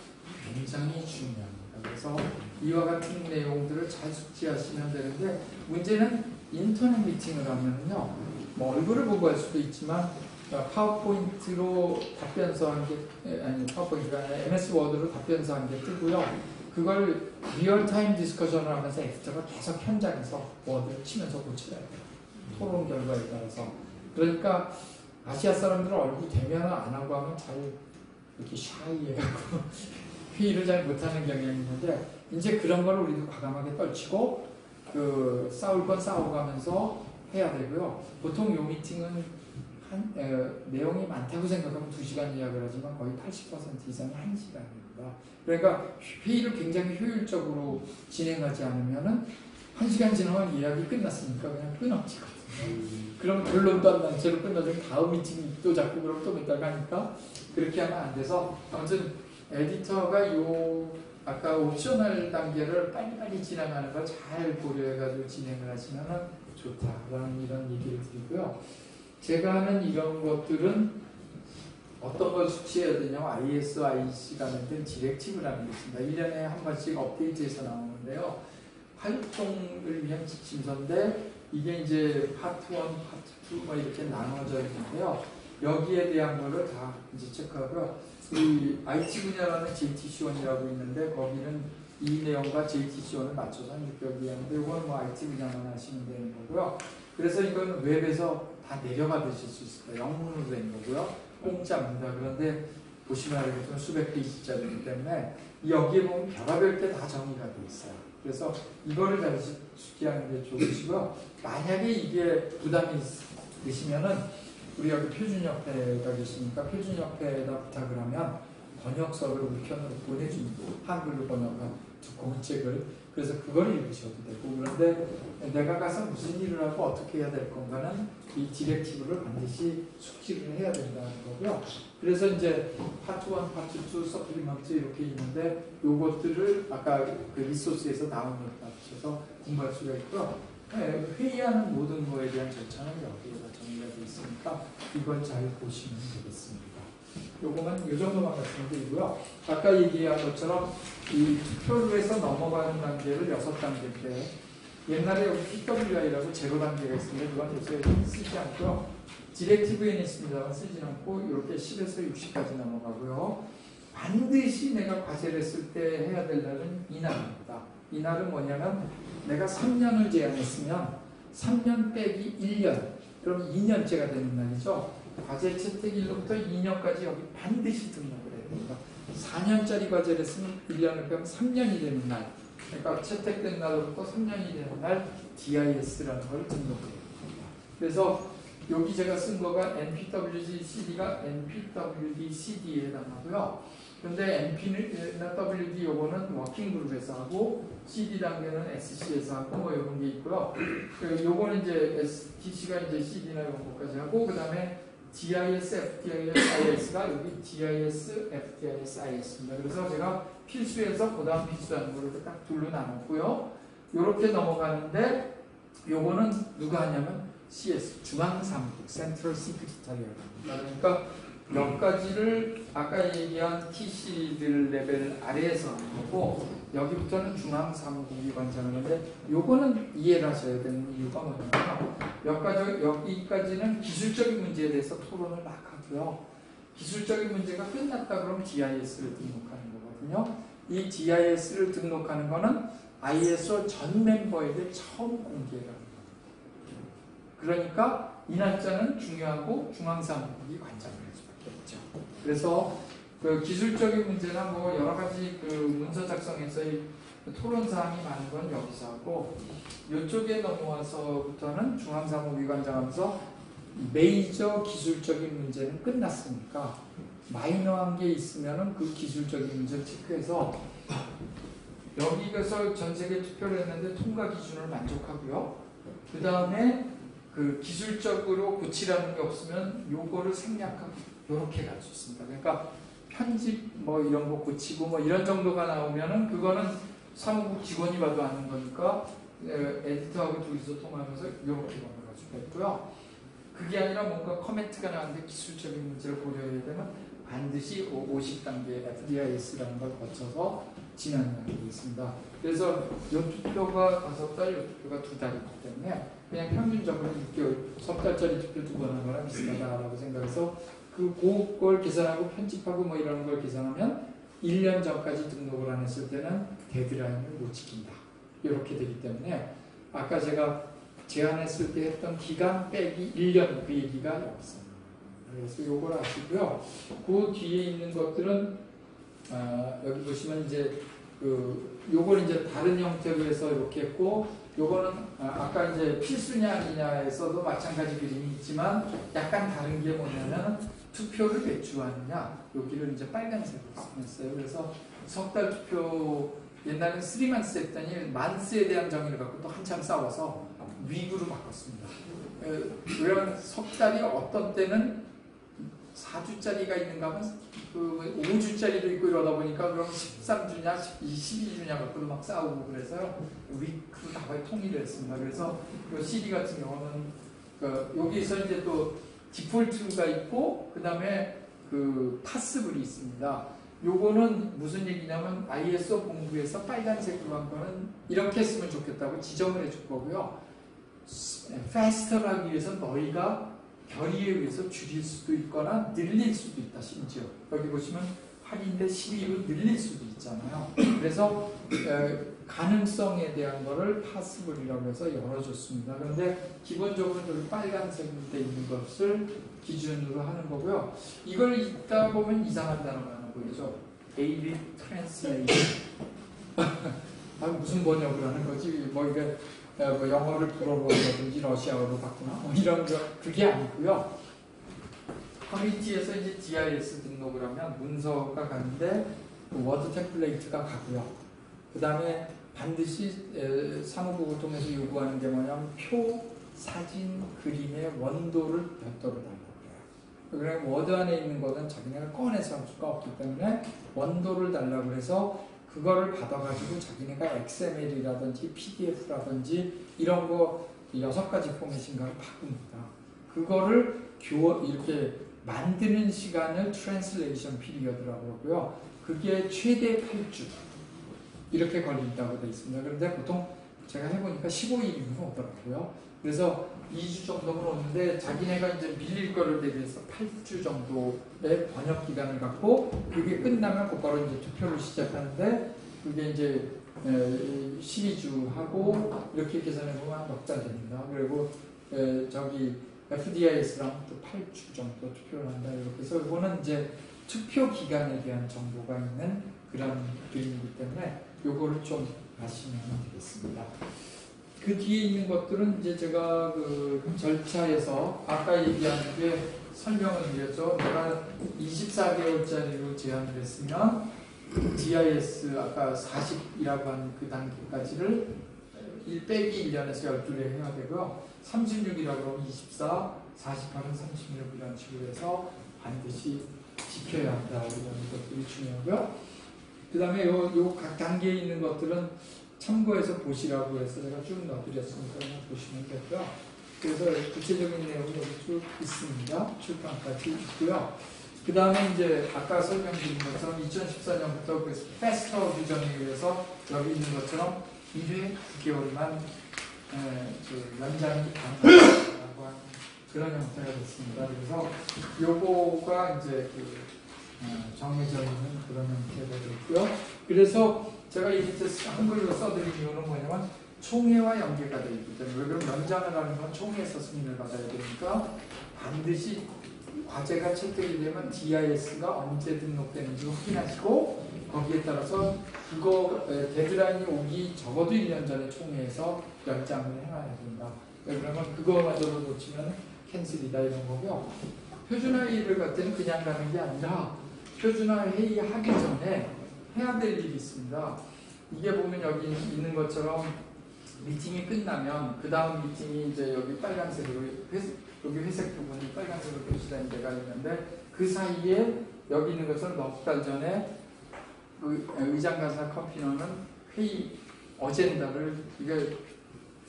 굉장히 중요합니다. 그래서 이와 같은 내용들을 잘 숙지하시면 되는데 문제는 인터넷 미팅을 하면요. 뭐 얼굴을 보고 할 수도 있지만 파워포인트로 답변서 한 개, 아니 파워포인트가 아니라 MS 워드로 답변서 한 개 뜨고요. 그걸 리얼타임 디스커션을 하면서 에디터가 계속 현장에서 워드를 치면서 고쳐야 돼요. 토론 결과에 따라서. 그러니까 아시아 사람들은 얼굴 대면을 안 하고 하면 잘 이렇게 샤이해갖고 회의를 잘 못하는 경향이 있는데 이제 그런 걸 우리도 과감하게 떨치고 싸울 건 싸워가면서 해야 되고요. 보통 요 미팅은 내용이 많다고 생각하면 2시간 예약을 하지만 거의 80% 이상이 1시간입니다. 그러니까 회의를 굉장히 효율적으로 진행하지 않으면은 1시간 지나면 예약이 끝났으니까 그냥 끊어지거든요. 그럼 결론도 안 난 채로 끝나면 다음 미팅이 또 잡고 그럼 또 몇 달 가니까 그렇게 하면 안 돼서 아무튼 에디터가 아까 옵셔널 단계를 빨리빨리 진행하는 걸 잘 고려해가지고 진행을 하시면 좋다라는 이런 얘기를 드리고요. 제가 하는 이런 것들은 어떤 걸 숙지해야 되냐면 IS, IC가 만든 디렉티브라는 게 있습니다. 1년에 한 번씩 업데이트해서 나오는데요. 활동을 위한 지침서인데 이게 이제 파트 1, 파트 2 뭐 이렇게 나눠져 있는데요. 여기에 대한 거를 다 이제 체크하고요. 이 IT 분야라는 JTC1이라고 있는데 거기는 이 내용과 JTC1을 맞춰서 입력이 하는데 이건 뭐 IT 분야만 하시면 되는 거고요. 그래서 이건 웹에서 다 내려받으실 수 있을 거예요. 영문으로 된 거고요. 공짜입니다. 그런데 보시면 알겠지만 수백 페이지짜리이기 때문에 여기에 보면 별의별 게 다 정리가 되어 있어요. 그래서 이거를 잘 숙지하는 게 좋으시고요. 만약에 이게 부담이 있으시면은 우리 여기 표준협회가 계시니까 표준협회에다 부탁을 하면 번역서를 우리 편으로 보내줍니다. 한글로 번역한 두꺼운 책을. 그래서 그걸 읽으셔도 되고 그런데 내가 가서 무슨 일을 하고 어떻게 해야 될 건가는 이 디렉티브를 반드시 숙지를 해야 된다는 거고요. 그래서 이제 파트 1, 파트 2, 서플리먼트 이렇게 있는데 요것들을 아까 그 리소스에서 다운로드 받으셔서 공부할 수가 있고요. 회의하는 모든 거에 대한 절차는 여기에다 정리가 되어 있으니까 이걸 잘 보시면 되겠습니다. 요거만 요 정도만 말씀드리고요. 아까 얘기한 것처럼 이 투표를 해서 넘어가는 단계를 6단계인데 옛날에 여기 PWI라고 제로 단계가 있습니다. 그건 요새 쓰지 않고요. 디렉티브에는 있습니다만 쓰지 않고 이렇게 10에서 60까지 넘어가고요. 반드시 내가 과제를 했을 때 해야 될 날은 이날입니다. 이날은 뭐냐면 내가 3년을 제안했으면 3년 빼기 1년 그럼 2년째가 되는 날이죠. 과제 채택일로부터 2년까지 여기 반드시 등록을 해야 됩니다. 4년짜리 과제를 했으면 1년을 빼면 3년이 되는 날 그러니까 채택된 날로부터 3년이 되는 날 DIS라는 걸 등록을 해야 됩니다. 그래서 여기 제가 쓴 거가 NPWG-CD가 NPWD-CD에 해당하고요. 그런데 NP나 WD 요거는 워킹그룹에서 하고 CD 단계는 SC에서 하고 뭐 이런 게 있고요. 요거는 이제 STC가 이제 CD나 이런 것까지 하고 그 다음에 GIS, FTIS, IS가 여기 GIS, FTIS, IS입니다. 그래서 제가 필수에서 그 다음 필수하는 거를 딱 둘로 나눴고요. 요렇게 넘어가는데 요거는 누가 하냐면 CS, 중앙사무국, Central Secretariat. 그러니까 몇 가지를 아까 얘기한 TC들 레벨 아래에서 하는 거고 여기부터는 중앙사무국이 관장하는데 요거는 이해를 하셔야 되는 이유가 뭐냐면 몇 가지 여기까지는 기술적인 문제에 대해서 토론을 막 하고요. 기술적인 문제가 끝났다 그러면 GIS를 등록하는 거거든요. 이 GIS를 등록하는 거는 ISO 전 멤버에게 처음 공개를 합니다. 그러니까 이 날짜는 중요하고 중앙사무국이 관장을 할 수밖에 없죠. 그래서 그 기술적인 문제나 뭐 여러 가지 그 문서 작성에서의 토론 사항이 많은 건 여기서 하고 이쪽에 넘어와서부터는 중앙사무국이 관장하면서 메이저 기술적인 문제는 끝났으니까 마이너한 게 있으면은 그 기술적인 문제를 체크해서 여기에서 전 세계 투표를 했는데 통과 기준을 만족하고요. 그 다음에 그 기술적으로 고치라는 게 없으면 요거를 생략하고 요렇게 갈 수 있습니다. 그러니까 편집 뭐 이런 거 고치고 뭐 이런 정도가 나오면은 그거는 사무국 직원이 봐도 아는 거니까 에디터하고 둘이서 통하면서 요렇게 넘어갈 수가 있고요. 그게 아니라 뭔가 커멘트가 나왔는데 기술적인 문제를 고려해야 되면 반드시 50단계 FDIS라는 걸 거쳐서 진행하는 게 있습니다. 그래서 요 투표가 5달, 요 투표가 2달이기 때문에 그냥 평균적으로 6개월, 석 달짜리 투표 2번 한 거랑 비슷하다라고 생각해서 그걸 계산하고 편집하고 뭐 이런 걸 계산하면 1년 전까지 등록을 안 했을 때는 데드라인을 못 지킨다. 이렇게 되기 때문에 아까 제가 제안했을 때 했던 기간 빼기 1년 그 얘기가 여기서 그래서 요걸 아시고요. 그 뒤에 있는 것들은 여기 보시면 이제 요걸 이제 다른 형태로 해서 이렇게 했고, 요거는 아까 이제 필수냐 아니냐에서도 마찬가지 그림이 있지만 약간 다른 게 뭐냐면 투표를 몇 주 하느냐, 여기를 이제 빨간색으로 했어요. 그래서 석 달 투표 옛날에는 3만스 했더니 만스에 대한 정의를 갖고 또 한참 싸워서 위구로 바꿨습니다. 왜냐하면 석 달이 어떤 때는 4주짜리가 있는가 하면 5주짜리도 있고 이러다 보니까 그럼 13주냐 12주냐 갖고도 막 싸우고 그래서요. 위크로 다 통일을 했습니다. 그래서 이 CD 같은 경우는 여기서 이제 또 디폴트가 있고 그 다음에 파스블이 있습니다. 요거는 무슨 얘기냐면 ISO 본부에서 빨간색으로 한 거는 이렇게 했으면 좋겠다고 지정을 해줄 거고요. faster 하기 위해서 너희가 결의에 의해서 줄일 수도 있거나 늘릴 수도 있다. 심지어 여기 보시면 8인데 12로 늘릴 수도 있잖아요. 그래서 가능성에 대한 거를 파스블이라고 해서 열어줬습니다. 그런데 기본적으로 여기 빨간색으로 돼 있는 것을 기준으로 하는 거고요. 이걸 읽다 보면 이상한 단어가 하나 보이죠. Aid Translation. 무슨 번역을 하는 거지? 뭐 이게 뭐 영어를 불어로 한다든지 러시아어로 바꾸나? 뭐 이런 거 그게 아니고요. 커뮤니티에서 이제 GIS 등록을 하면 문서가 가는데 워드 템플레이트가 가고요. 그 다음에 반드시 사무국을 통해서 요구하는 게 뭐냐면 표, 사진, 그림의 원도를 별도로 달라고 그래요. 그러면 워드 안에 있는 것은 자기네가 꺼내서 할 수가 없기 때문에 원도를 달라고 해서 그거를 받아가지고 자기네가 XML이라든지 PDF라든지 이런 거 6가지 포맷인가를 바꿉니다. 그거를 이렇게 만드는 시간을 트랜슬레이션 피리어드라고 하고요. 그게 최대 8주 이렇게 걸린다고 되어 있습니다. 그런데 보통 제가 해보니까 15일이면 오더라고요. 그래서 2주 정도는 오는데 자기네가 이제 밀릴 거를 대비해서 8주 정도의 번역 기간을 갖고 그게 끝나면 곧바로 이제 투표를 시작하는데 그게 이제 12주 하고 이렇게 계산해보면 한 넉 달 됩니다. 그리고 저기 FDIS랑 또 8주 정도 투표를 한다. 이렇게 해서 이거는 이제 투표 기간에 대한 정보가 있는 그런 그림이기 때문에 요거를 좀 아시면 되겠습니다. 그 뒤에 있는 것들은 이제 제가 그 절차에서 아까 얘기한 게 설명을 드렸죠. 내가 24개월짜리로 제한을 했으면 GIS 아까 40이라고 한 그 단계까지를 1 빼기 1년에서 12회 해야 되고요. 36이라고 하면 24, 48은 36 이런 식으로 해서 반드시 지켜야 한다. 이런 것들이 중요하고요. 그 다음에 요 각 단계에 있는 것들은 참고해서 보시라고 해서 제가 쭉 넣어드렸으니까 그냥 보시면 되고요. 그래서 구체적인 내용이 여기 쭉 있습니다. 출판까지 있고요. 그 다음에 이제 아까 설명드린 것처럼 2014년부터 그 패스터 규정에 의해서 여기 있는 것처럼 1회 9개월만 연장이 가능하다고 하는 그런 형태가 됐습니다. 그래서 요거가 이제 정해져 있는 그런 형태가 됐고요. 그래서 제가 이 밑에 한글로 써드린 이유는 뭐냐면 총회와 연계가 되어 있기 때문에 왜 그럼 연장을 하는 건 총회에서 승인을 받아야 되니까 반드시 과제가 채택이 되면 DIS가 언제 등록되는지 확인하시고 거기에 따라서 그거 데드라인이 오기 적어도 1년 전에 총회에서 연장을 해놔야 된다. 그러면 그거마저도 놓치면 캔슬이다 이런 거고요. 표준화 회의를 갈 때는 그냥 가는 게 아니라 표준화 회의 하기 전에 해야 될 일이 있습니다. 이게 보면 여기 있는 것처럼 미팅이 끝나면 그 다음 미팅이 이제 여기 빨간색으로 여기 회색 부분이 빨간색으로 표시된 데가 있는데 그 사이에 여기 있는 것처럼 넉 달 전에 의장간사 컨피너는 회의 어젠다를 이게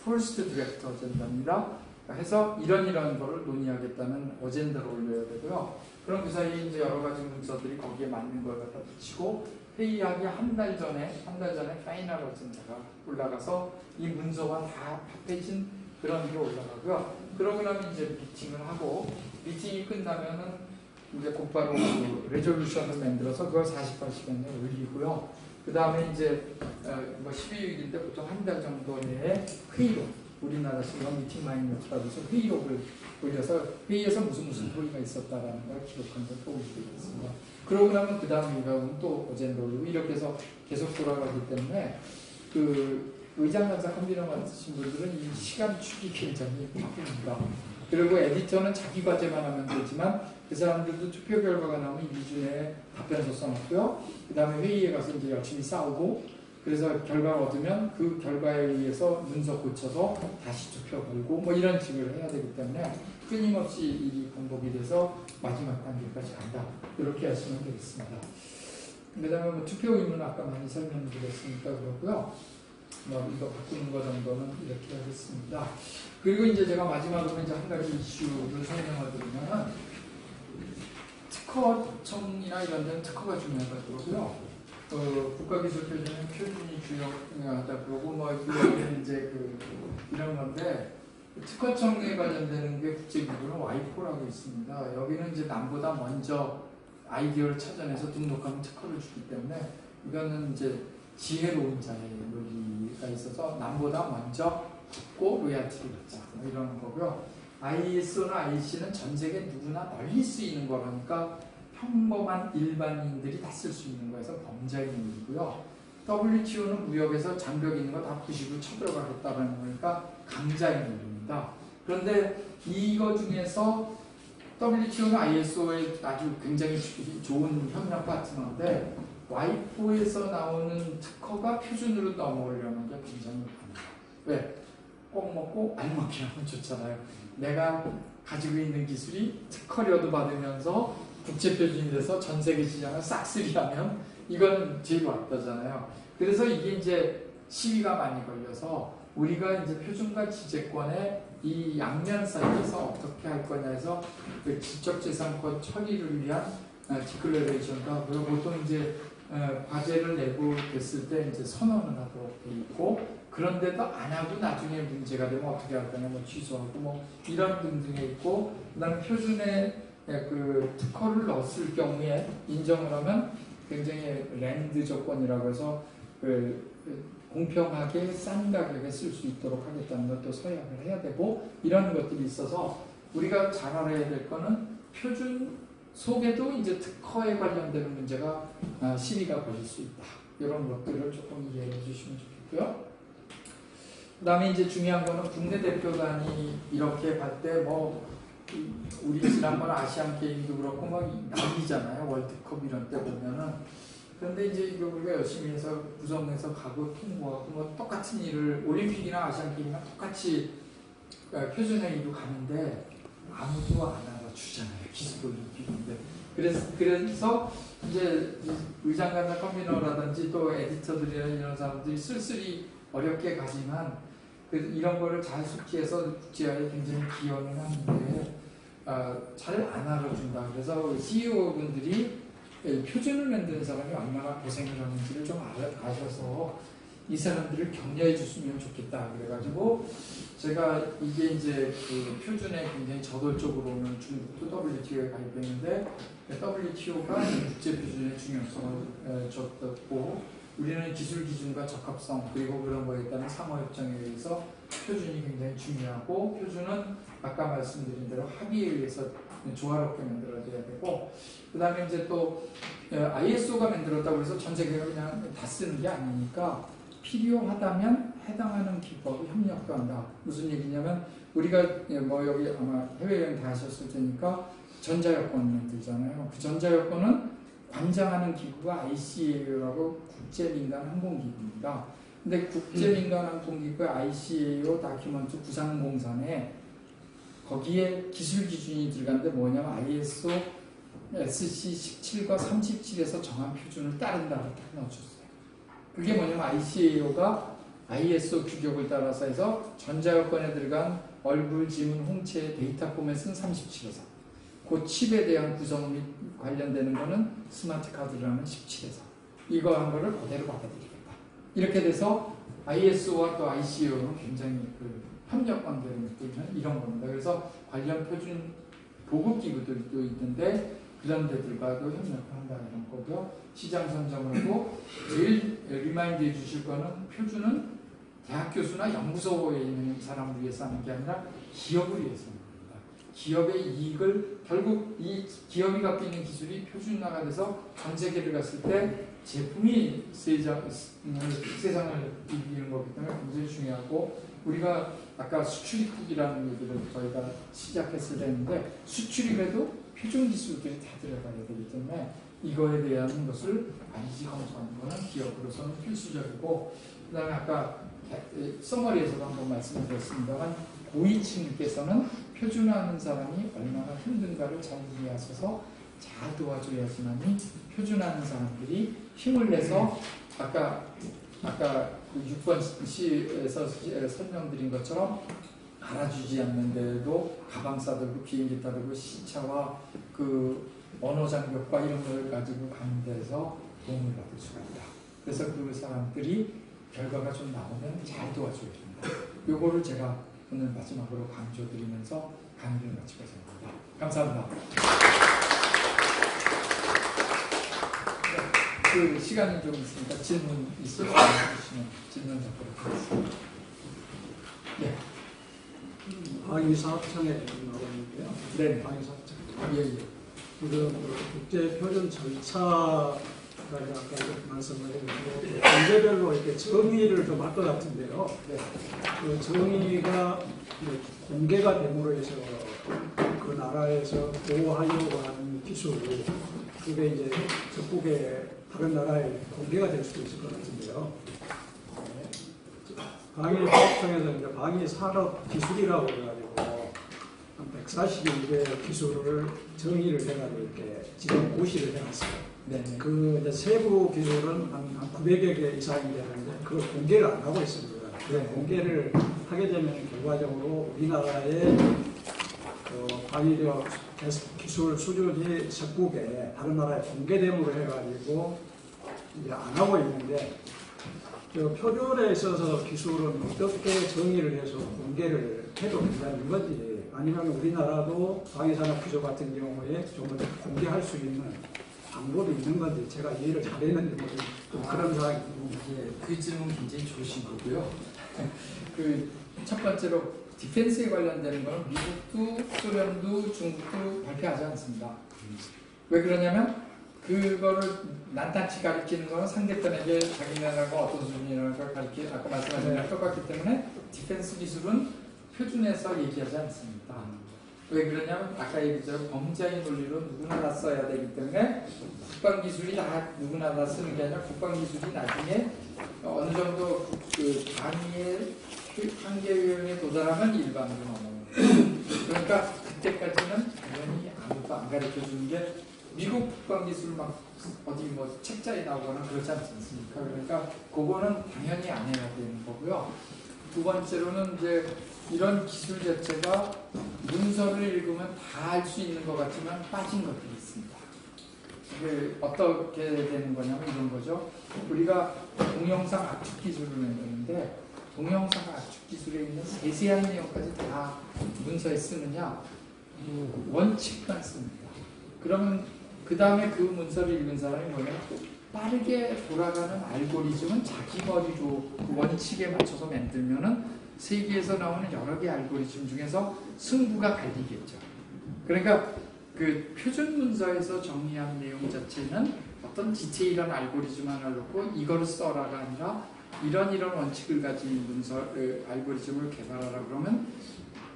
퍼스트 디렉터 어젠다입니다. 해서 이런 거를 논의하겠다는 어젠다를 올려야 되고요. 그럼 그 사이에 이제 여러 가지 문서들이 거기에 맞는 걸 갖다 붙이고 회의하기 한 달 전에 파이널 어젠다가 올라가서 이 문서와 다 합해진 그런 게 올라가고요. 그러고 나면 이제 미팅을 하고 미팅이 끝나면은 이제 곧바로 그 레졸루션을 만들어서 그걸 48시간 내에 올리고요. 그 다음에 이제 뭐 12일일 때 보통 한 달 정도 내에 회의로 우리나라 식으로 미팅 마이너스라고 해서 회의록을 올려서 회의에서 무슨 토의가 있었다라는 걸 기록한 걸 또 올리겠습니다. 그러고 나면 그 다음 일각은 또 어젠다 올리고 이렇게 해서 계속 돌아가기 때문에 그 의장간사 컴퓨터 맡으신 분들은 이 시간 축이 굉장히 바쁩니다. 그리고 에디터는 자기 과제만 하면 되지만 그 사람들도 투표 결과가 나오면 2주 내에 답변서 써놨고요. 그 다음에 회의에 가서 이제 열심히 싸우고 그래서 결과를 얻으면 그 결과에 의해서 문서 고쳐서 다시 투표 걸고 뭐 이런 식으로 해야 되기 때문에 끊임없이 일이 반복이 돼서 마지막 단계까지 간다. 이렇게 하시면 되겠습니다. 그 다음에 뭐 투표 의무는 아까 많이 설명드렸으니까 그렇고요. 뭐 이거 바꾸는 거 정도는 이렇게 하겠습니다. 그리고 이제 제가 마지막으로 이제 한 가지 이슈를 설명을 드리면 특허청이나 이런 데는 특허가 중요하다고요. 국가기술표준은 표준이 중요하다 그러고 뭐 이런 이제 이런 건데 특허청에 관련되는 게 국제기구는 와이포라고 있습니다. 여기는 이제 남보다 먼저 아이디어를 찾아내서 등록하면 특허를 주기 때문에 이거는 이제 지혜로운 자의 논리가 있어서 남보다 먼저 받고 로얄티를 받자 뭐 이런 거고요. ISO나 IC는 전 세계 누구나 널리 쓰이는 거라니까 평범한 일반인들이 다 쓸 수 있는 거에서 범자의 논리고요. WTO는 무역에서 장벽 있는 거 다 부시고 쳐들어가겠다는 거니까 강자의 논리입니다. 그런데 이거 중에서 WTO는 ISO에 아주 굉장히 좋은 협력 파트너인데 와이포에서 나오는 특허가 표준으로 넘어오려는 게 굉장히 어렵습니다. 왜? 꼭 먹고 알 먹기 하면 좋잖아요. 내가 가지고 있는 기술이 특허료도 받으면서 국제표준이 돼서 전 세계 시장을 싹쓸이하면 이건 제일 왔다잖아요. 그래서 이게 이제 시비가 많이 걸려서 우리가 이제 표준과 지재권의 이 양면 사이에서 어떻게 할 거냐 해서 그 지적재산권 처리를 위한 디클레레이션과 그리고 보통 이제 과제를 내고 됐을 때 이제 선언을 하도록 돼 있고 그런데도 안 하고 나중에 문제가 되면 어떻게 할 거냐 뭐 취소하고 뭐 이런 등등에 있고 그다음에 표준에 그 특허를 넣었을 경우에 인정을 하면 굉장히 랜드 조건이라고 해서 공평하게 싼 가격에 쓸 수 있도록 하겠다는 것도 서약을 해야 되고 이런 것들이 있어서 우리가 잘 알아야 될 거는 표준 속에도 이제 특허에 관련되는 문제가 시비가 걸릴 수 있다. 이런 것들을 조금 이해해 주시면 좋겠고요. 그 다음에 이제 중요한 거는 국내 대표단이 이렇게 갈 때 뭐 우리 지난번 아시안 게임도 그렇고 막 난리잖아요. 월드컵 이런 때 보면은. 그런데 이제 이거 우리가 열심히 해서 구성해서 가고 통보하고 뭐 똑같은 일을 올림픽이나 아시안 게임이나 똑같이 표준회의도 가는데 아무도 안 알아주잖아요. 기술 올림픽인데. 그래서 이제 의장간사 컨비너라든지 또 에디터들이나 이런 사람들이 쓸쓸히 어렵게 가지만 이런 거를 잘 숙지해서 국제화에 굉장히 기여를 하는데 잘 안 알아준다. 그래서 CEO분들이 표준을 만드는 사람이 얼마나 고생을 하는지를 좀 아셔서 이 사람들을 격려해 줬으면 좋겠다. 그래가지고 제가 이게 이제 그 표준에 굉장히 저돌적으로는 중국도 WTO에 가입했는데 WTO가 국제 표준의 중요성을 줬고 우리는 기술 기준과 적합성 그리고 그런 거에 따른 상호협정에 의해서 표준이 굉장히 중요하고 표준은 아까 말씀드린 대로 합의에 의해서 조화롭게 만들어져야 되고 그 다음에 이제 또 ISO가 만들었다고 해서 전 세계가 그냥 다 쓰는 게 아니니까 필요하다면 해당하는 기법이 협력도 한다. 무슨 얘기냐면 우리가 뭐 여기 아마 해외여행 다 하셨을 테니까 전자여권 만들잖아요. 그 전자여권은 관장하는 기구가 ICAO라고 국제민간항공기구입니다. 근데 국제민간항공기구의 ICAO 다큐먼트 구상공산에 거기에 기술 기준이 들어간데 뭐냐면 ISO SC 17과 37에서 정한 표준을 따른다고 딱 넣어줬어요. 그게 뭐냐면 ICAO가 ISO 규격을 따라서 해서 전자여권에 들어간 얼굴, 지문, 홍채 데이터 포맷은 37에서 그 칩에 대한 구성 및 관련되는 거는 스마트 카드라는 17에서 이거 한 거를 그대로 받아들이겠다. 이렇게 돼서 ISO와 또 ICAO는 굉장히 협력 관계를 맺고 있는 이런 겁니다. 그래서 관련 표준 보급 기구들도 있는데 그런 데들과도 협력을 한다 이런 거고요. 시장 선정을 하고 제일 리마인드 해 주실 거는 표준은 대학 교수나 연구소에 있는 사람을 위해서 하는 게 아니라 기업을 위해서 하는 겁니다. 기업의 이익을 결국 이 기업이 갖고 있는 기술이 표준화가 돼서 전 세계를 갔을 때 제품이 세상을 이기는 거기 때문에 굉장히 중요하고 우리가 아까 수출입국이라는 얘기를 저희가 시작했을 때 했는데 수출입에도 표준 기술들이 다 들어가야 되기 때문에 이거에 대한 것을 반드시 검토하는 것은 기업으로서는 필수적이고 그 다음에 아까 서머리에서도 한번 말씀드렸습니다만 고위층께서는 표준화하는 사람이 얼마나 힘든가를 잘 이해하셔서 잘 도와줘야지만이 표준화하는 사람들이 힘을 내서 아까 그 6번 시에서 설명드린 것처럼 알아주지 않는데도 가방 싸들고 비행기 타고 시차와 그 언어 장벽과 이런 걸 가지고 가는 데서 도움을 받을 수가 있다. 그래서 그 사람들이 결과가 좀 나오면 잘 도와줘야 됩니다. 요거를 제가 오늘 마지막으로 강조드리면서 강의를 마치고 있습니다. 감사합니다. 그 시간이 좀 있으니까 질문 있으시면 질문 받도록 하겠습니다. 네. 방위사업청에 나오는데요. 네. 방위사업청. 예. 그 국제 표준 절차가 아까 말씀하셨는데 문제별로 이렇게 정의를 좀 할 것 같은데요. 네. 그 정의가 공개가 됨으로 해서 그 나라에서 보호하려고 하는 기술 그게 이제 적국의 다른 나라에 공개가 될 수도 있을 것 같은데요. 방위사업청에서 이제 방위산업 기술이라고 해가지고 한 141개 기술을 정의를 해가지고 이렇게 지금 고시를 해놨어요. 네. 그 이제 세부 기술은 한 900여 개 이상이 되는데 그걸 공개를 안 하고 있습니다. 그 공개를 하게 되면 결과적으로 우리나라의 그 방위력 기술 수준이 적국에 다른 나라에 공개됨으로 해가지고 이제 안 하고 있는데 그 표준에 있어서 기술은 어떻게 정의를 해서 공개를 해도 된다는 건지 아니면 우리나라도 방위산업 기술 같은 경우에 좀 더 공개할 수 있는 방법이 있는 건지 제가 이해를 잘했는지 좀 그런 상황이 예, 그 질문 굉장히 좋으신 거고요. 그 첫 번째로 디펜스에 관련되는 거는 미국도 소련도 중국도 발표하지 않습니다. 왜 그러냐면 그거를 난탄치 가리키는 거는 상대편에게 자기네가 어떤 수준이라는 걸 가리키 아까 말씀하신 거랑 똑같기 때문에 디펜스 기술은 표준에서 얘기하지 않습니다. 왜 그러냐면 아까 얘기했죠. 범죄의 논리로 누구나 다 써야 되기 때문에 국방기술이 다 누구나 다 쓰는 게 아니라 국방기술이 나중에 어느 정도 그 방위의 한계 유형에 도달하면 일반으로 넘어가요. 그러니까 그때까지는 당연히 아무것도 안 가르쳐 주는 게 미국 국방기술 막 어디 뭐 책자에 나오거나 그렇지 않습니까? 그러니까 그거는 당연히 안 해야 되는 거고요. 두 번째로는 이제 이런 기술 자체가 문서를 읽으면 다 알 수 있는 것 같지만 빠진 것들이 있습니다. 이게 어떻게 되는 거냐면 이런 거죠. 우리가 동영상 압축 기술을 만드는데 동영상 압축 기술에 있는 세세한 내용까지 다 문서에 쓰느냐? 원칙만 씁니다. 그러면 그 다음에 그 문서를 읽은 사람이 뭐냐면 빠르게 돌아가는 알고리즘은 자기 머리로 그 원칙에 맞춰서 만들면은 세계에서 나오는 여러 개 알고리즘 중에서 승부가 갈리겠죠. 그러니까 그 표준 문서에서 정리한 내용 자체는 어떤 디테일한 알고리즘 하나 놓고 이거를 써라가 아니라 이런 원칙을 가진 문서 알고리즘을 개발하라 그러면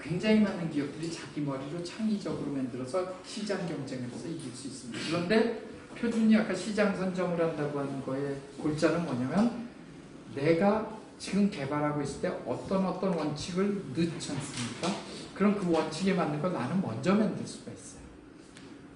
굉장히 많은 기업들이 자기 머리로 창의적으로 만들어서 시장 경쟁에서 이길 수 있습니다. 그런데 표준이 아까 시장 선점을 한다고 하는 거의 골자는 뭐냐면 내가 지금 개발하고 있을 때 어떤 원칙을 넣지 않습니까? 그럼 그 원칙에 맞는 걸 나는 먼저 만들 수가 있어요.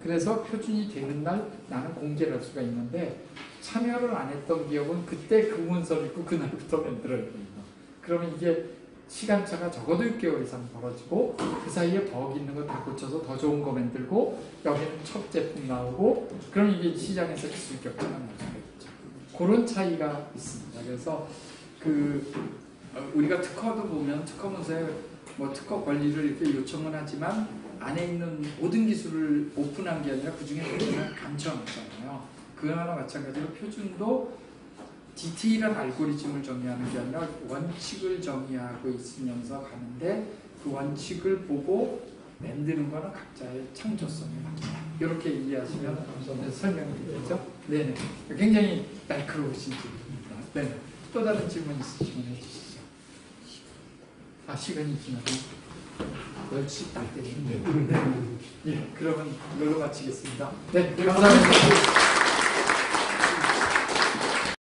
그래서 표준이 되는 날 나는 공개를 할 수가 있는데 참여를 안 했던 기업은 그때 그 문서를 읽고 그날부터 만들어야 됩니다. 그러면 이게 시간차가 적어도 6개월 이상 벌어지고 그 사이에 버그 있는 거 다 고쳐서 더 좋은 거 만들고 여기는 첫 제품 나오고 그럼 이게 시장에서 기술 격차가 나게 되죠. 그런 차이가 있습니다. 그래서 우리가 특허도 보면 특허 문서에 뭐 특허 권리를 이렇게 요청은 하지만 안에 있는 모든 기술을 오픈한 게 아니라 그 중에 부분을 감춰놨잖아요. 그거나 마찬가지로 표준도 디테일한 알고리즘을 정의하는 게 아니라 원칙을 정의하고 있으면서 가는데 그 원칙을 보고 만드는 거는 각자의 창조성이다. 이렇게 이해하시면 설명이 되겠죠? 네네. 굉장히 날카로우신 질문입니다. 네. 또 다른 질문 있으시면 해주시죠. 시간이 지나고 10시 딱 되시네요. 네. 예, 그러면 이걸로 마치겠습니다. 네, 감사합니다.